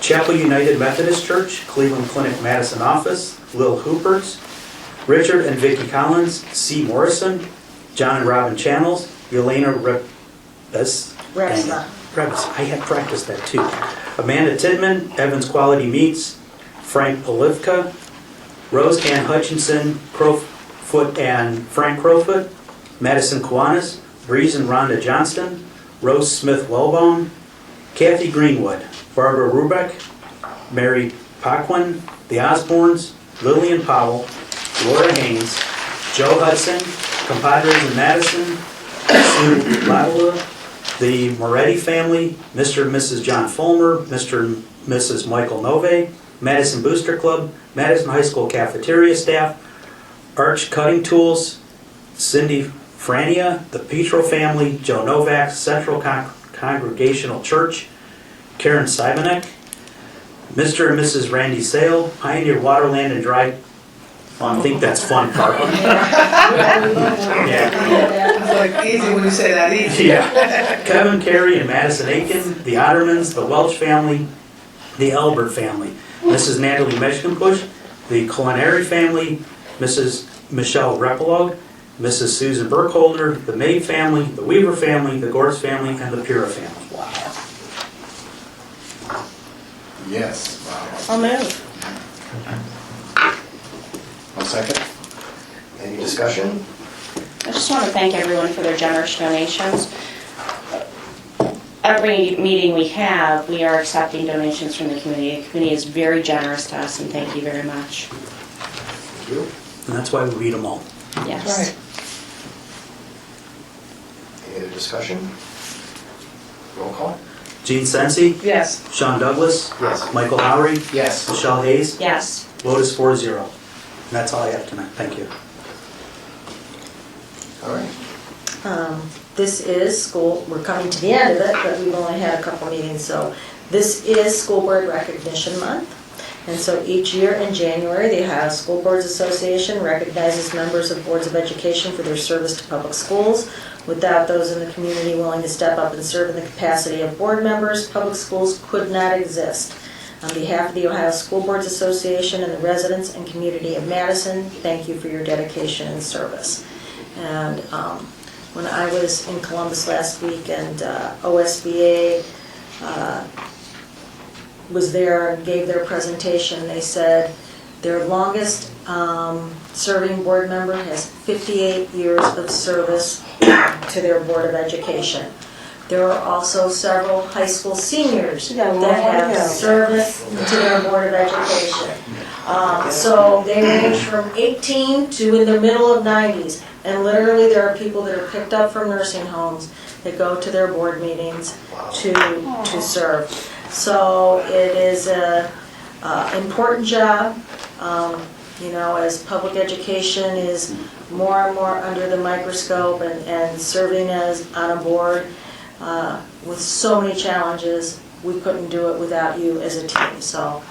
Chapel United Methodist Church, Cleveland Clinic Madison office, Lil Hooper's, Richard and Vicki Collins, C. Morrison, John and Robin Channels, Elena Rebes. Rebsa. Rebes, I had practiced that too. Amanda Tidman, Evans Quality Meats, Frank Polivka, Rose Ann Hutchinson, Crowfoot and Frank Crowfoot, Madison Kiwanis, Breeze and Rhonda Johnston, Rose Smith Wellbaum, Kathy Greenwood, Barbara Rubeck, Mary Paquin, the Osbornes, Lillian Powell, Laura Haynes, Joe Hudson, Compadres in Madison, Sue Lavilla, the Moretti family, Mr. and Mrs. John Fulmer, Mr. and Mrs. Michael Nove, Madison Booster Club, Madison High School cafeteria staff, Arch Cutting Tools, Cindy Frania, the Petro family, Joe Novak, Central Congregational Church, Karen Simonek, Mr. and Mrs. Randy Sale, Pioneer Waterland and Dry, I think that's fun part. Yeah. It's like easy when you say that, easy. Yeah. Kevin Carey and Madison Aiken, the Ottermans, the Welch family, the Albert family, Mrs. Natalie Meshkenbush, the Culinary family, Mrs. Michelle Repolog, Mrs. Susan Burkholder, the May family, the Weaver family, the Gorse family, and the Pura family. Yes. Wow. I'll move. One second. Any discussion? I just want to thank everyone for their generous donations. Every meeting we have, we are accepting donations from the community. The community is very generous to us, and thank you very much. Thank you. And that's why we read them all. Yes. Right. Any other discussion? Roll call? Gene Sensi, Yes. Sean Douglas, Yes. Michael Howery, Yes. Michelle Hayes, Yes. vote is 4-0. And that's all I have tonight. Thank you. All right. This is school, we're coming to the end of it, but we've only had a couple meetings, so this is School Board Recognition Month. And so each year in January, the Ohio School Boards Association recognizes members of boards of education for their service to public schools. Without those in the community willing to step up and serve in the capacity of board members, public schools could not exist. On behalf of the Ohio School Boards Association and the residents and community of Madison, thank you for your dedication and service. And when I was in Columbus last week and OSBA was there and gave their presentation, they said their longest serving board member has 58 years of service to their Board of Education. There are also several high school seniors that have service to their Board of Education. So they range from 18 to in the middle of 90s. And literally there are people that are picked up from nursing homes that go to their board meetings to serve. So it is an important job. As public education is more and more under the microscope and serving as on a board with so many challenges, we couldn't do it without you as a team. So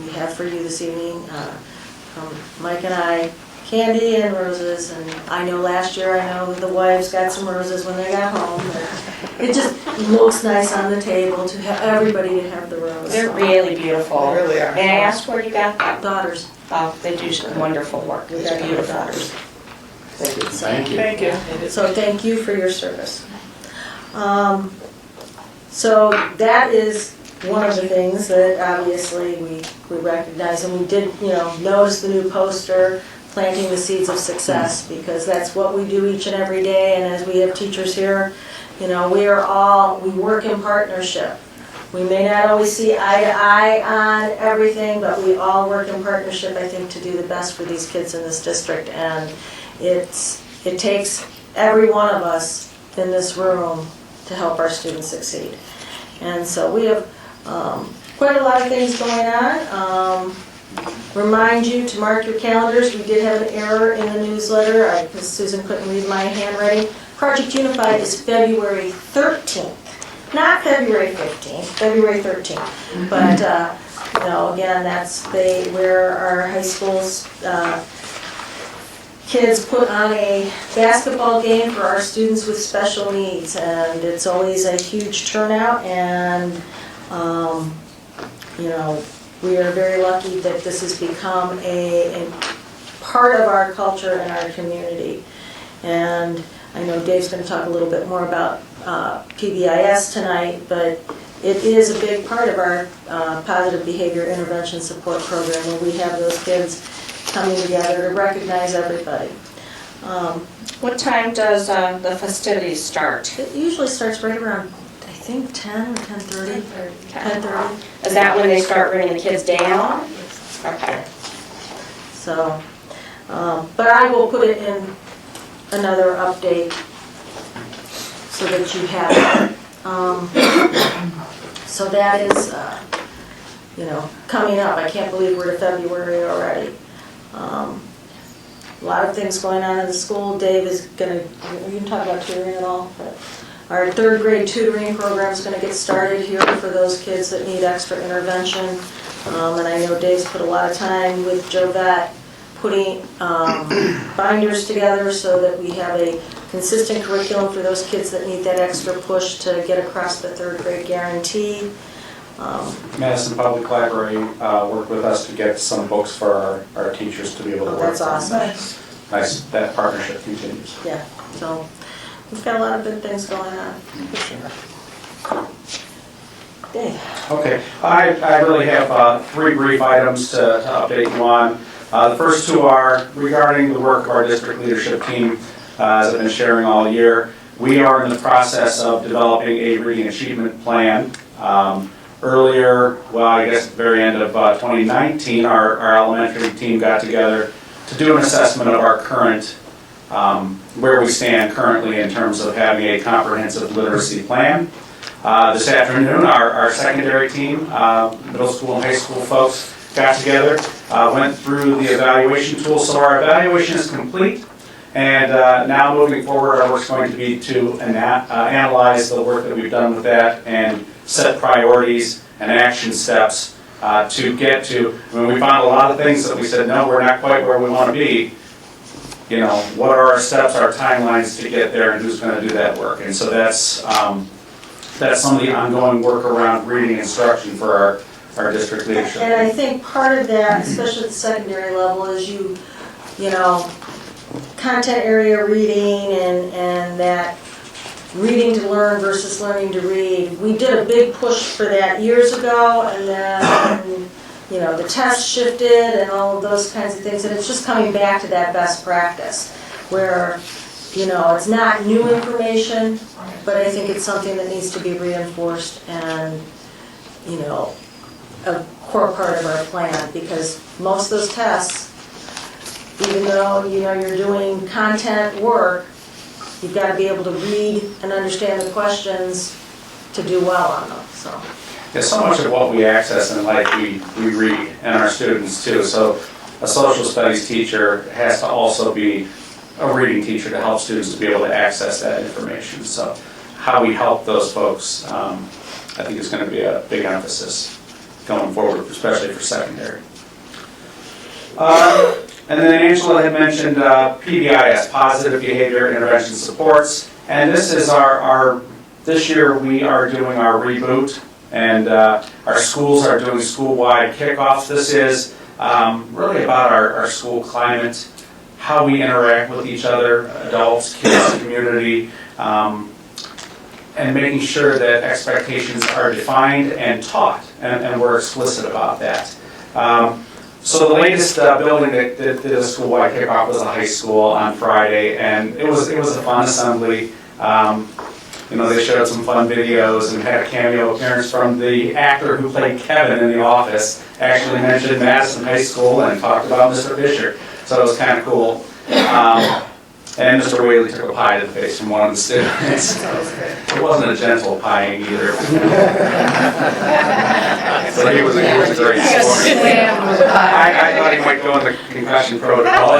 we have for you this evening, from Mike and I, candy and roses, and I know last year, I know the wives got some roses when they got home. It just looks nice on the table to have everybody to have the roses. They're really beautiful. They really are. May I ask where you got them? Daughters. Oh, they do wonderful work. We It's got beautiful. daughters. Thank you. Thank you. Thank you. So thank you for your service. So that is one of the things that obviously we recognize, and we did, notice the new poster, planting the seeds of success, because that's what we do each and every day. And as we have teachers here, we work in partnership. We may not always see eye to eye on everything, but we all work in partnership, I think, to do the best for these kids in this district. And it takes every one of us in this room to help our students succeed. And so we have quite a lot of things going on. Remind you to mark your calendars. We did have an error in the newsletter because Susan couldn't read my handwriting. Project Unified is February 13th, not February 15th, February 13th. But again, that's where our high schools kids put on a basketball game for our students with special needs, and it's always a huge turnout. And we are very lucky that this has become a part of our culture and our community. And I know Dave's going to talk a little bit more about PBIS tonight, but it is a big part of our positive behavior intervention support program, where we have those kids coming together to recognize everybody. What time does the festivities start? It usually starts right around, I think, 10 or 10:30. 10:30. Is that when they start bringing the kids down? Okay. So, but I will put it in another update so that you have it. So that is, coming up. I can't believe we're to February already. A lot of things going on in the school. Dave is going to, you can talk about tutoring and all, but our third grade tutoring program is going to get started here for those kids that need extra intervention. And I know Dave's put a lot of time with Jovette putting binders together so that we have a consistent curriculum for those kids that need that extra push to get across the third grade guarantee. Madison Public Library worked with us to get some books for our teachers to be able to work. That's awesome. Nice, that partnership continues. Yeah, so we've got a lot of good things going on. Dave. Okay, I really have three brief items to update you on. The first two are regarding the work of our district leadership team. As I've been sharing all year, we are in the process of developing a reading achievement plan. Earlier, I guess at the very end of 2019, our elementary team got together to do an assessment of our current, where we stand currently in terms of having a comprehensive literacy plan. This afternoon, our secondary team, middle school and high school folks, got together, went through the evaluation tool. So our evaluation is complete, and now moving forward, our work's going to be to analyze the work that we've done with that and set priorities and action steps to get to. We found a lot of things that we said, no, we're not quite where we want to be. What are our steps, our timelines to get there, and who's going to do that work? And so that's some of the ongoing work around reading instruction for our district leadership. And I think part of that, especially at the secondary level, is content area reading and that reading to learn versus learning to read. We did a big push for that years ago, and then the test shifted and all of those kinds of things, and it's just coming back to that best practice, where, it's not new information, but I think it's something that needs to be reinforced and, a core part of our plan, because most of those tests, even though, you're doing content work, you've got to be able to read and understand the questions to do well on them, so. Yeah, so much of what we access in life, we read, and our students too. So a social studies teacher has to also be a reading teacher to help students to be able to access that information. So how we help those folks, I think is going to be a big emphasis going forward, especially for secondary. And then Angela had mentioned PBIS, Positive Behavior Intervention Supports, and this is this year we are doing our reboot, and our schools are doing school-wide kickoffs. This is really about our school climate, how we interact with each other, adults, kids, community, and making sure that expectations are defined and taught, and we're explicit about that. So the latest building that did a school-wide kickoff was a high school on Friday, and it was a fun assembly. They showed some fun videos and had a cameo appearance from the actor who played Kevin in The Office. Actually mentioned Madison High School and talked about Mr. Fisher, so it was kind of cool. And Mr. Whaley took a pie to the face from one of the students. It wasn't a gentle pieing either. So he was a great sport. I thought he might go in the concussion protocol.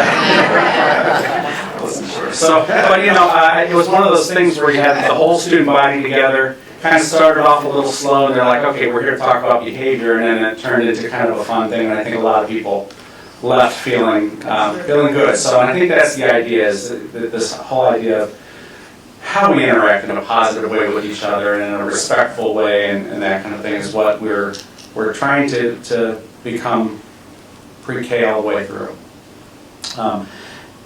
Wasn't sure. So, but it was one of those things where you had the whole student body together. Kind of started off a little slow, and they're like, okay, we're here to talk about behavior, and then it turned into kind of a fun thing, and I think a lot of people left feeling good. So I think that's the idea, is this whole idea of how we interact in a positive way with each other and in a respectful way, and that kind of thing is what we're trying to become pre-K all the way through.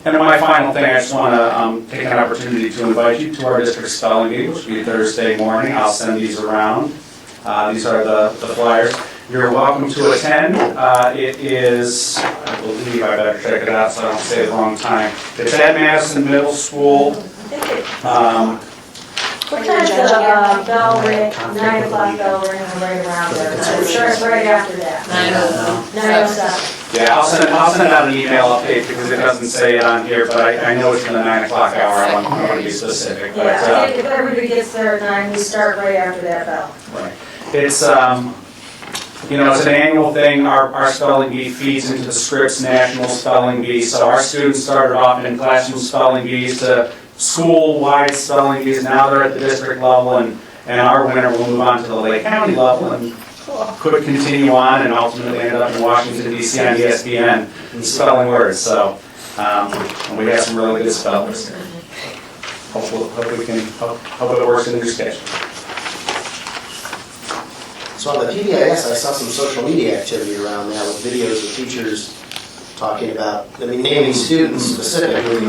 And my final thing, I just want to take an opportunity to invite you to our district spelling bee, which will be Thursday morning. I'll send these around. These are the flyers. You're welcome to attend. It is, I believe, I better check it out so I don't say the wrong time. It's at Madison Middle School. What time's the bell ring, 9 o'clock bell ring, right around there? I'm sure it's right after that. 9:07. Yeah, I'll send out an email update because it doesn't say it on here, but I know it's in the 9 o'clock hour. I want to be specific. But, yeah, I think if everybody gets there at 9, we start right after that bell. Right. It's it's an annual thing. Our spelling bee feeds into the Scripps National Spelling Bee. So our students started off in classroom spelling bees to school-wide spelling bees. Now they're at the district level, and our winner will move on to the Lake County level and could continue on and ultimately end up in Washington, D.C. on ESPN spelling words. So we have some really good spellers. Hope it works in your schedule. So on the PBIS, I saw some social media activity around that with videos of teachers talking about, naming students specifically,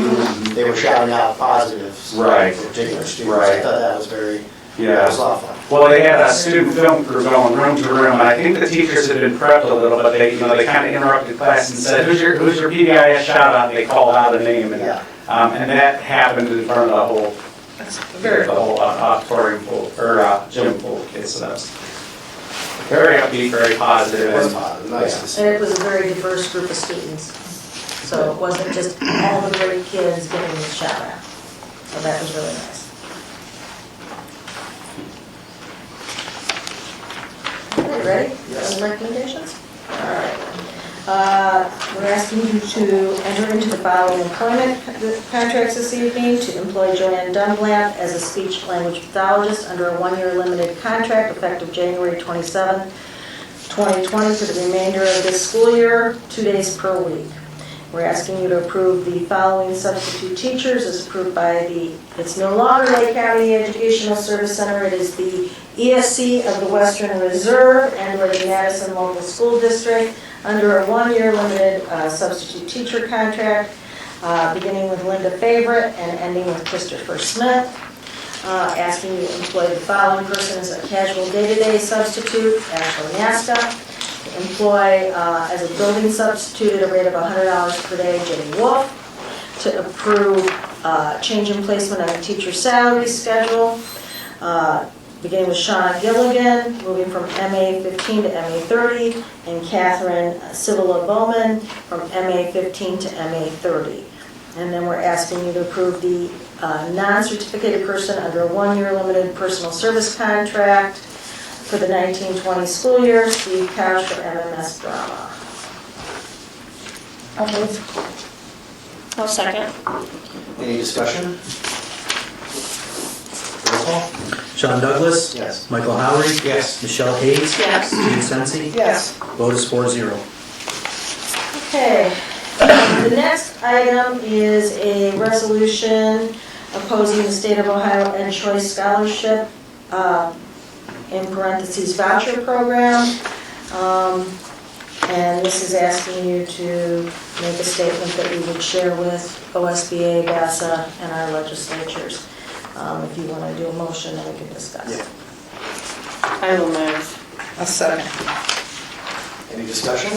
they were shouting out positives Right. for particular students. Right. I thought that was that Yeah. was a lot of fun. Well, they had a student film crew going room to room, and I think the teachers had been prepped a little, but they kind of interrupted class and said, "Who's your PBIS shout out?" And they called out a name, and that happened in front of the whole auditorium full or gym full of kids. So that was very upbeat, very positive. It was positive, nice to see. And it was a very diverse group of students. So it wasn't just all the great kids getting the shout out. So that was really nice. Okay, ready? Some recommendations? All right. We're asking you to enter into the following employment contracts this evening to employ Joanne Dunlap as a speech-language pathologist under a one-year limited contract effective January 27, 2020 for the remainder of this school year, 2 days per week. We're asking you to approve the following substitute teachers as approved by it's no longer Lake County Educational Service Center, it is the ESC of the Western Reserve and the Madison Local School District under a one-year limited substitute teacher contract, beginning with Linda Favorite and ending with Christopher Smith. Asking you to employ the following person as a casual day-to-day substitute, Ashley Naska. employ as a building substitute at a rate of $100 per day, Jenny Wolf, to approve change in placement on the teacher salary schedule, beginning with Shauna Gilligan, moving from MA 15 to MA 30, and Catherine Civila Bowman from MA 15 to MA 30. And then we're asking you to approve the non-certificated person under a one-year limited personal service contract for the 1920 school year, Steve Couch for MMS Drama. I'll second. Any discussion? Roll call? Sean Douglas? Yes. Michael Howery? Yes. Michelle Hayes? Yes. Gene Sensi? Yes. Vote is 4-0. Okay, the next item is a resolution opposing the State of Ohio Ed Choice Scholarship, in parentheses voucher program. And this is asking you to make a statement that we would share with OSBA, BASA, and our legislatures. If you want to do a motion, then we can discuss. Yeah. I will move. A second. Any discussion?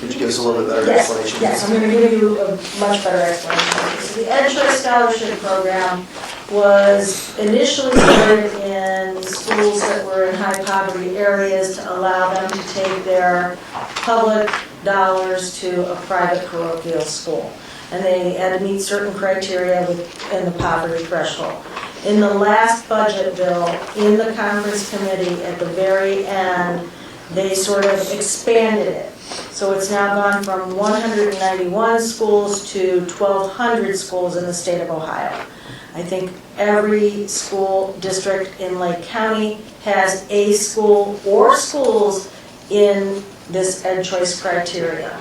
Could you give us a little bit better Yes, explanation? yes, I'm going to give you a much better explanation. So the Ed Choice Scholarship Program was initially started in schools that were in high poverty areas to allow them to take their public dollars to a private parochial school. And they had to meet certain criteria within the poverty threshold. In the last budget bill, in the conference committee, at the very end, they sort of expanded it. So it's now gone from 191 schools to 1,200 schools in the state of Ohio. I think every school district in Lake County has a school or schools in this Ed Choice criteria.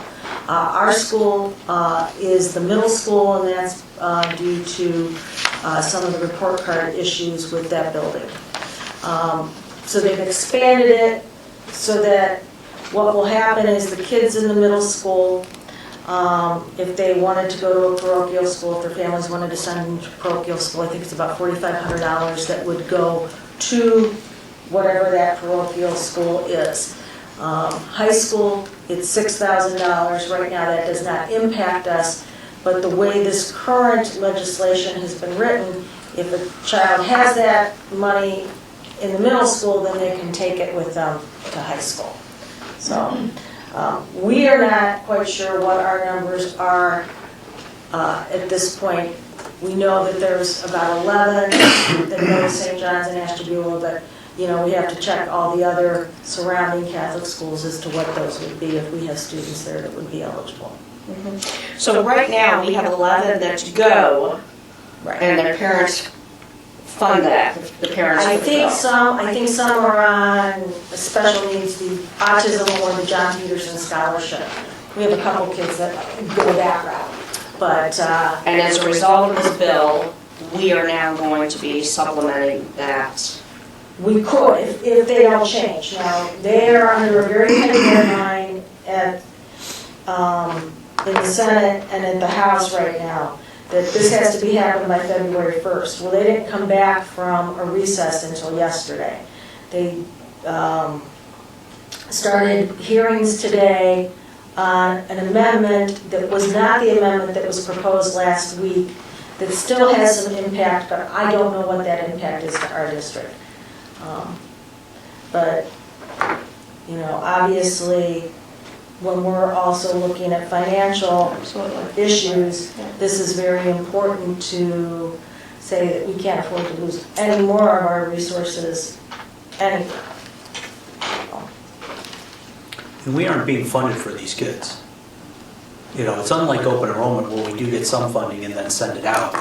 Our school is the middle school, and that's due to some of the report card issues with that building. So they've expanded it so that what will happen is the kids in the middle school, if they wanted to go to a parochial school, if their families wanted to send them to parochial school, I think it's about $4,500 that would go to whatever that parochial school is. High school, it's $6,000. Right now, that does not impact us, but the way this current legislation has been written, if a child has that money in the middle school, then they can take it with them to high school. So we are not quite sure what our numbers are at this point. We know that there's about 11 that go to St. John's and Ashtabula, but we have to check all the other surrounding Catholic schools as to what those would be if we have students there that would be eligible. So right now, we have 11 that go, and their parents fund that, the parents. I think some are on special needs, the autism or the John Peterson scholarship. We have a couple kids that go that route, but. And as a result of this bill, we are now going to be supplementing that. We could, if they don't change. Now, they are under a very tight deadline in the Senate and in the House right now, that this has to be happened by February 1st. Well, they didn't come back from a recess until yesterday. They started hearings today on an amendment that was not the amendment that was proposed last week, that still has some impact, but I don't know what that impact is to our district. But, obviously, when we're also looking at financial issues, this is very important to say that we can't afford to lose any more of our resources anywhere. And we aren't being funded for these kids. It's unlike open enrollment where we do get some funding and then send it out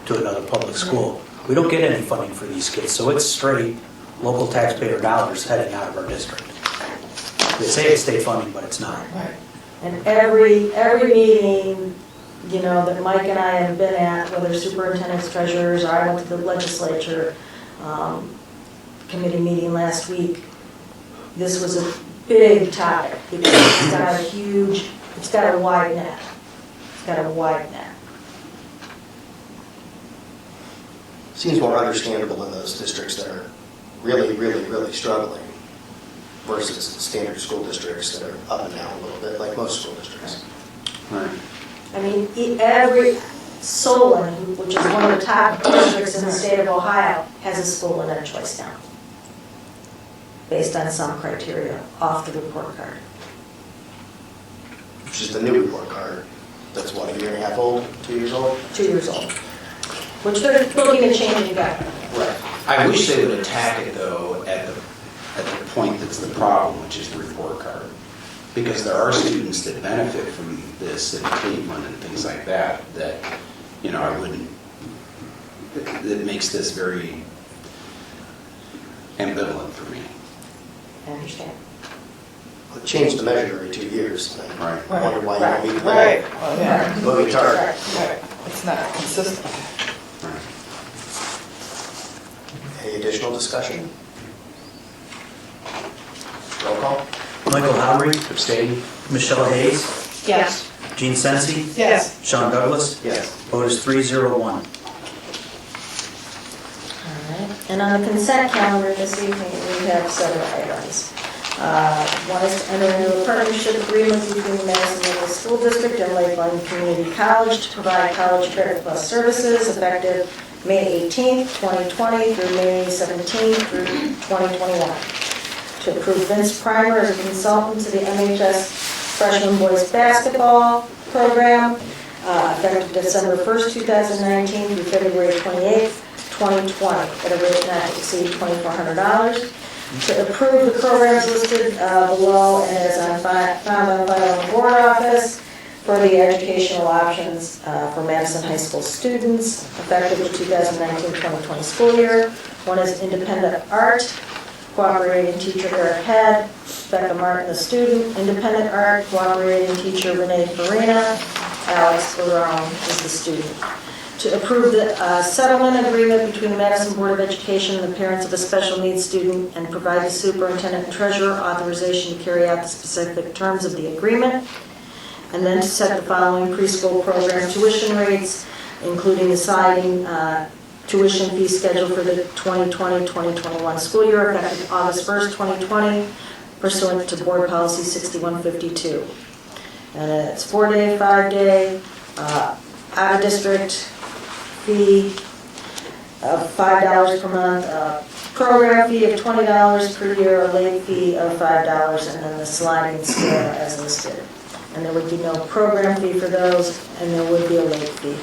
to another public school. We don't get any funding for these kids, so it's straight local taxpayer dollars heading out of our district. They say it's state funding, but it's not. Right. And every meeting, that Mike and I have been at, whether superintendents, treasurers, or I went to the legislature committee meeting last week, this was a big topic because it's got a wide net. It's got a wide net. Seems more understandable in those districts that are really, really, really struggling versus standard school districts that are up and down a little bit, like most school districts. Right. I mean, every Solon, which is one of the top districts in the state of Ohio, has a school in their choice now, based on some criteria off the report card. Which is the new report card. That's what, a year and a half old, 2 years old? 2 years old, which they're looking to change again. Right. I wish they would attack it though at the point that's the problem, which is the report card. Because there are students that benefit from this in Cleveland and things like that, you know, I wouldn't, it makes this very ambivalent for me. I understand. Well, change the measure every 2 years. Right. I wonder why you don't meet Right, that. well, yeah. Moving target. Right, it's not consistent. Any additional discussion? Roll call. Michael Lowry, Abstain? Michelle Hayes, Yes. Gene Sensi, Yes. Sean Douglas. Yes. Vote is 301. All right, and on the consent calendar this evening, we have several items. One is to enter into a partnership agreement between the Madison Local School District and Lakeland Community College to provide college credit plus services effective May 18th, 2020 through May 17th through 2021. To approve Vince Primer as a consultant to the MHS Freshman Boys Basketball Program, effective December 1st, 2019 through February 28th, 2020, at a rate not to exceed $2,400. To approve the programs listed below and as found on file in the board office for the educational options for Madison High School students, effective the 2019-2020 school year. One is independent art, cooperating teacher Eric Head, Becca Martin, the student, independent art, cooperating teacher Renee Farina, Alex Barone is the student. To approve the settlement agreement between the Madison Board of Education and the parents of a special needs student and provide the superintendent and treasurer authorization to carry out the specific terms of the agreement. And then to set the following preschool program tuition rates, including the sliding tuition fee schedule for the 2020-2021 school year effective August 1st, 2020, pursuant to Board Policy 6152. And it's 4-day, 5-day, out-of-district fee of $5 per month, program fee of $20 per year, a late fee of $5, and then the sliding scale as listed. And there would be no program fee for those, and there would be a late fee.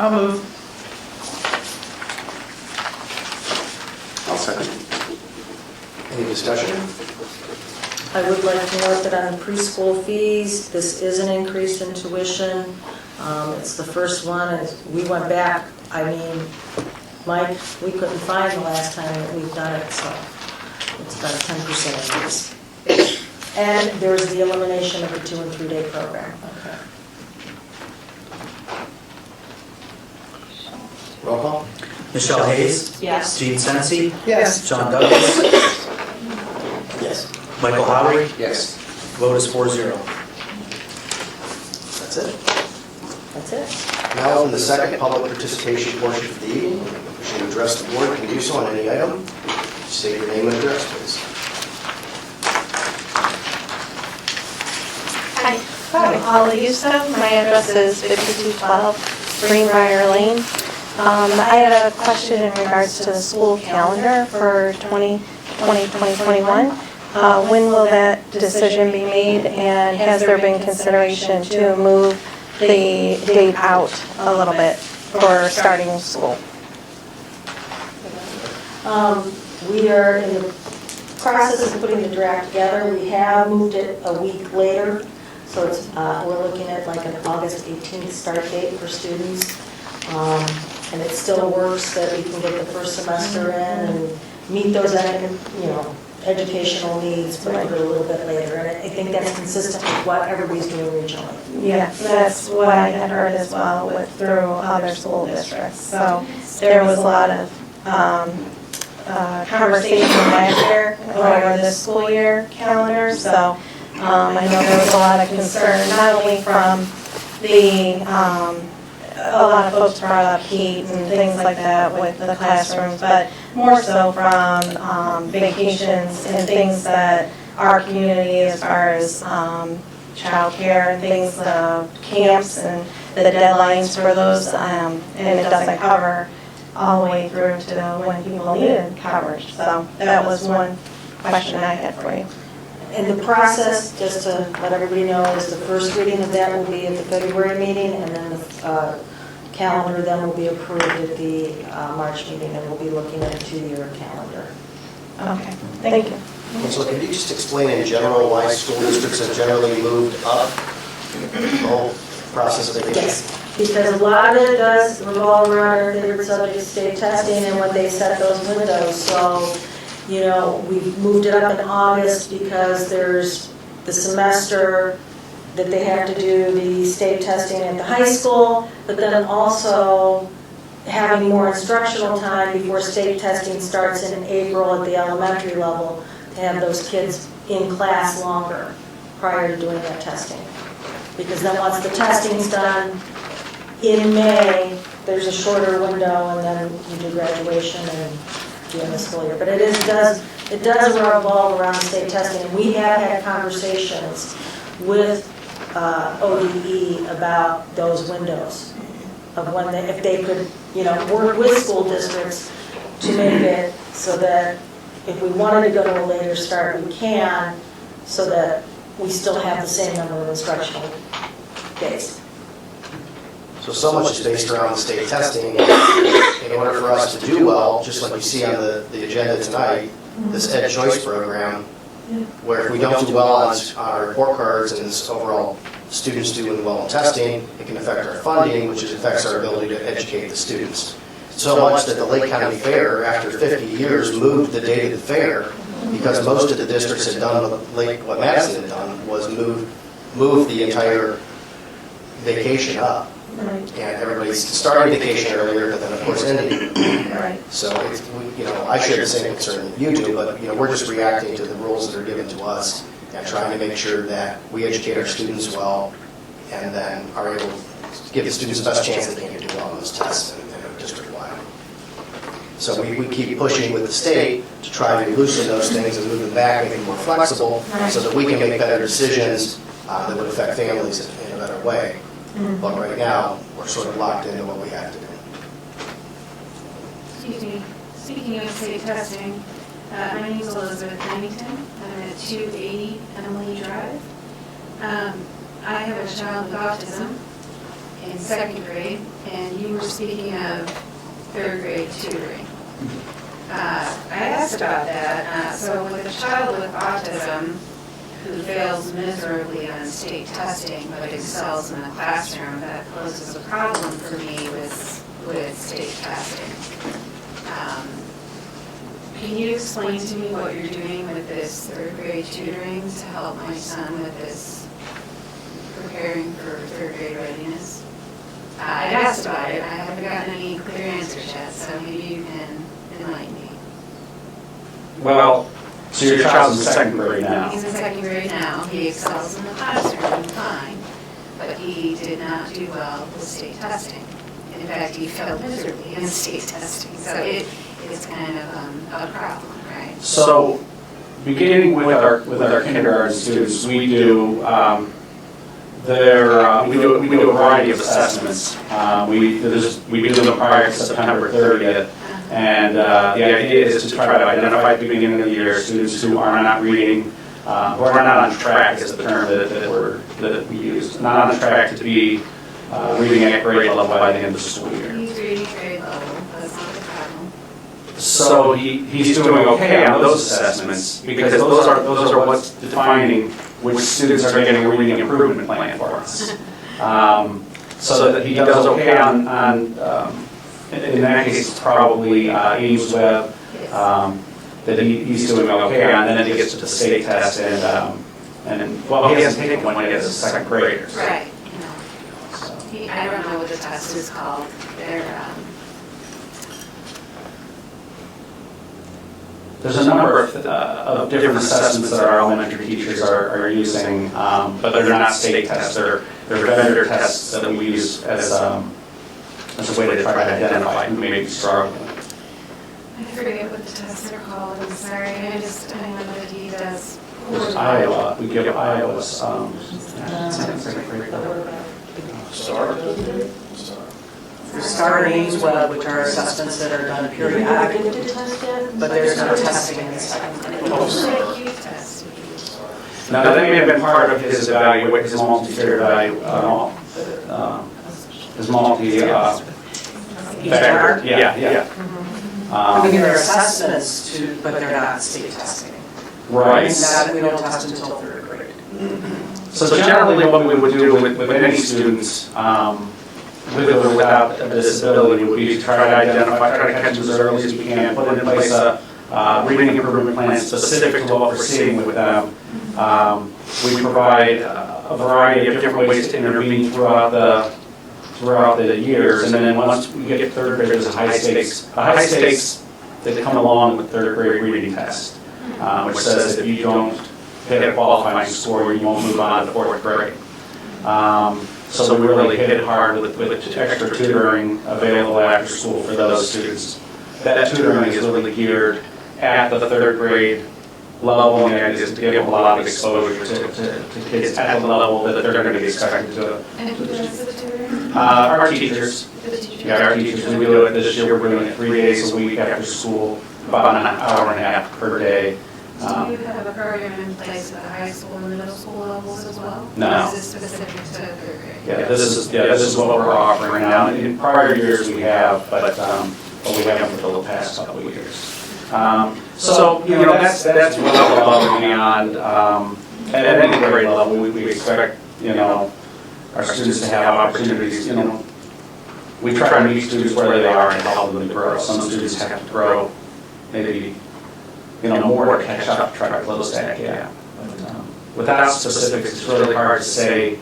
I'll move. I'll second. Any discussion? I would like to note that on the preschool fees, this is an increase in tuition. It's the first one, and we went back, I mean, Mike, we couldn't find the last time that we've done it, so it's about a 10% increase. And there's the elimination of the 2- and 3-day program. Okay. Roll call. Michelle Hayes, Yes. Gene Sensi, Yes. Sean Douglas, Yes. Michael Lowry. Yes. Vote is 4-0. That's it. That's it. Now, in the second public participation portion of the evening, wishing to address the board can do so on any item. State your name and address, please. Hi, I'm Paula Youssef. My address is 5212 Greenbrier Lane. I had a question in regards to the school calendar for 2020-2021. When will that decision be made, and has there been consideration to move the date out a little bit for starting school? We are in the process of putting the draft together. We have moved it a week later, so it's, we're looking at like an August 18th start date for students. And it still works that we can get the first semester in and meet those, educational needs, but put it a little bit later. And I think that's consistent with what everybody's doing regionally. Yeah, that's what I had heard as well through other school districts. So there was a lot of conversation last year over this school year calendar. So I know there was a lot of concern, not only from the a lot of folks brought up heat and things like that with the classrooms, but more so from vacations and things that our community, as far as childcare and things, camps and the deadlines for those, and it doesn't cover all the way through to when people needed coverage. So that was one question I had for you. And the process, just to let everybody know, is the first reading of that will be at the February meeting, and then the calendar then will be approved at the March meeting, and we'll be looking at a 2-year calendar. Okay, thank you. And so can you just explain in general why school districts have generally moved up the whole process of vacation? Yes, because a lot of it does revolve around our favorite subject, state testing, and when they set those windows. So, you know, we've moved it up in August because there's the semester that they have to do the state testing at the high school, but then also having more instructional time before state testing starts in April at the elementary level, to have those kids in class longer prior to doing that testing. Because then once the testing's done in May, there's a shorter window, and then you do graduation and the end of the school year. But it does revolve around state testing, and we have had conversations with ODE about those windows of when they, if they could, you know, work with school districts to make it so that if we wanted to go to a later start, we can, so that we still have the same number of instructional days. So much is based around the state testing. In order for us to do well, just like you see on the agenda tonight, this Ed Choice program, where if we don't do well on our report cards and this overall students doing well in testing, it can affect our funding, which affects our ability to educate the students. So much that the Lake County Fair, after 50 years, moved the date of the fair, because most of the districts had done what Madison had done, was move the entire vacation up. And everybody's starting vacation earlier, but then of course ending. Right. So it's, you know, I share the same concern that you do, but you know, we're just reacting to the rules that are given to us and trying to make sure that we educate our students well, and then are able to give the students the best chance that they can do well on those tests and district-wide. So we keep pushing with the state to try to loosen those things and move them back, make them more flexible, so that we can make better decisions that would affect families in a better way. But right now, we're sort of locked into what we have to do. Excuse me. Speaking of state testing, my name is Elizabeth Bennington. I'm at 280 Emily Drive. I have a child with autism in 2nd grade, and you were speaking of 3rd grade tutoring. I asked about that. So with a child with autism who fails miserably on state testing but excels in the classroom, that poses a problem for me with state testing. Can you explain to me what you're doing with this 3rd grade tutoring to help my son with this preparing for 3rd grade readiness? I've asked about it. I haven't gotten any clear answers yet, so maybe you can enlighten me. Well, so your child's in 2nd grade now. He's in 2nd grade now. He excels in the classroom fine, but he did not do well with state testing. In fact, he failed miserably in state testing. So it's kind of a problem, right? So, beginning with our kindergarten students, we do we do a variety of assessments. We do them prior to September 30th. And the idea is to try to identify at the beginning of the year students who are not reading, who are not on track is the term that we use, not on track to be reading at grade level by the end of the school year. He's reading grade level, that's not the problem. So he's doing okay on those assessments because those are what's defining which students are getting a reading improvement plan for us. So that he does okay on in that case, it's probably Ames Web that he's doing okay on, and then he gets to the state test, and well, he hasn't taken one yet as a 2nd grader. So. Right. I don't know what the test is called. There's a number of different assessments that our elementary teachers are using, but they're not state tests. They're vendor tests that we use as a way to try to identify who may be struggling. I forget what the tests are called, I'm sorry, I know that he does. Iowa, we give Iowa Start? Startings, which are assessments that are done periodically, but there's no testing in the second grade. Now, that may have been part of his evaluation, his multi-tiered his multi-factor. Yeah. I mean, they're assessments too, but they're not state testing. Right. We don't test until third grade. So generally, what we would do with any students, with or without a disability, would be to try to identify, try to catch them as early as we can, put in place a reading improvement plan specific to what we're seeing with them. We provide a variety of different ways to intervene throughout the years, and then once we get to third grade, there's a high stakes that come along with third grade reading test, which says if you don't hit a qualifying score, you won't move on to fourth grade. So we really hit it hard with extra tutoring available after school for those students. That tutoring is really geared at the third grade level, and the idea is to give a lot of exposure to kids at the level that they're going to be expected to. And who does the tutoring? Our teachers. The teachers. Yeah, our teachers. We do it this year. We're doing it 3 days a week after school, about an hour and a half per day. Do you have a program in place at the high school and the middle school levels as well? No. Or is this specific to third grade? Yeah, this is what we're offering now. In prior years we have, but we haven't for the past couple of years. So that's what we're above and beyond. At any grade level, we expect our students to have opportunities. We try to meet students where they are and help them to grow. Some students have to grow maybe more to catch up, try to close that gap. But, without specifics, it's really hard to say,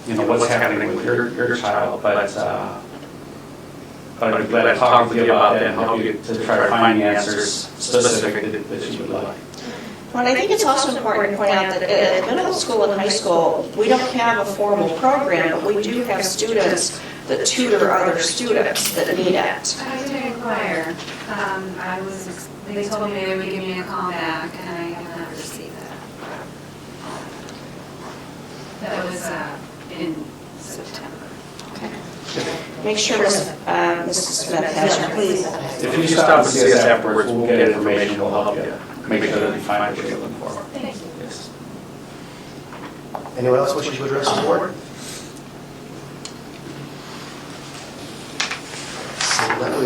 what's happening with your child. But I'm glad I talked with you about that and help you to try to find the answers specific that you would like. Well, I think it's also important to point out that at middle school and high school, we don't have a formal program, but we do have students that tutor other students that need it. I did inquire. They told me they would give me a call back, and I have not received that. That was in September. Make sure Mrs. Smith has your, please. If you stop and see us afterwards, we'll get information, we'll help you make sure that you find what you're looking for. Thank you. Yes. Anyone else wishing to address the board? So then we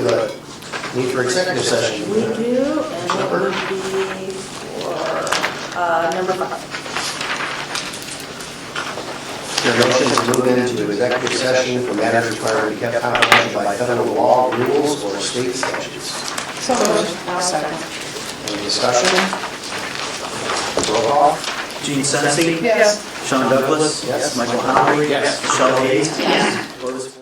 need for executive session. We do, and it would be for number 5. Is there a motion to move into executive session for matters required to be kept confidential by federal law, rules, or state statutes? So moved. I'll second. Any discussion? Roll call. Gene Sensi? Yes. Sean Douglas? Yes. Michael Howery? Yes. Michelle Hayes? Yes. Rose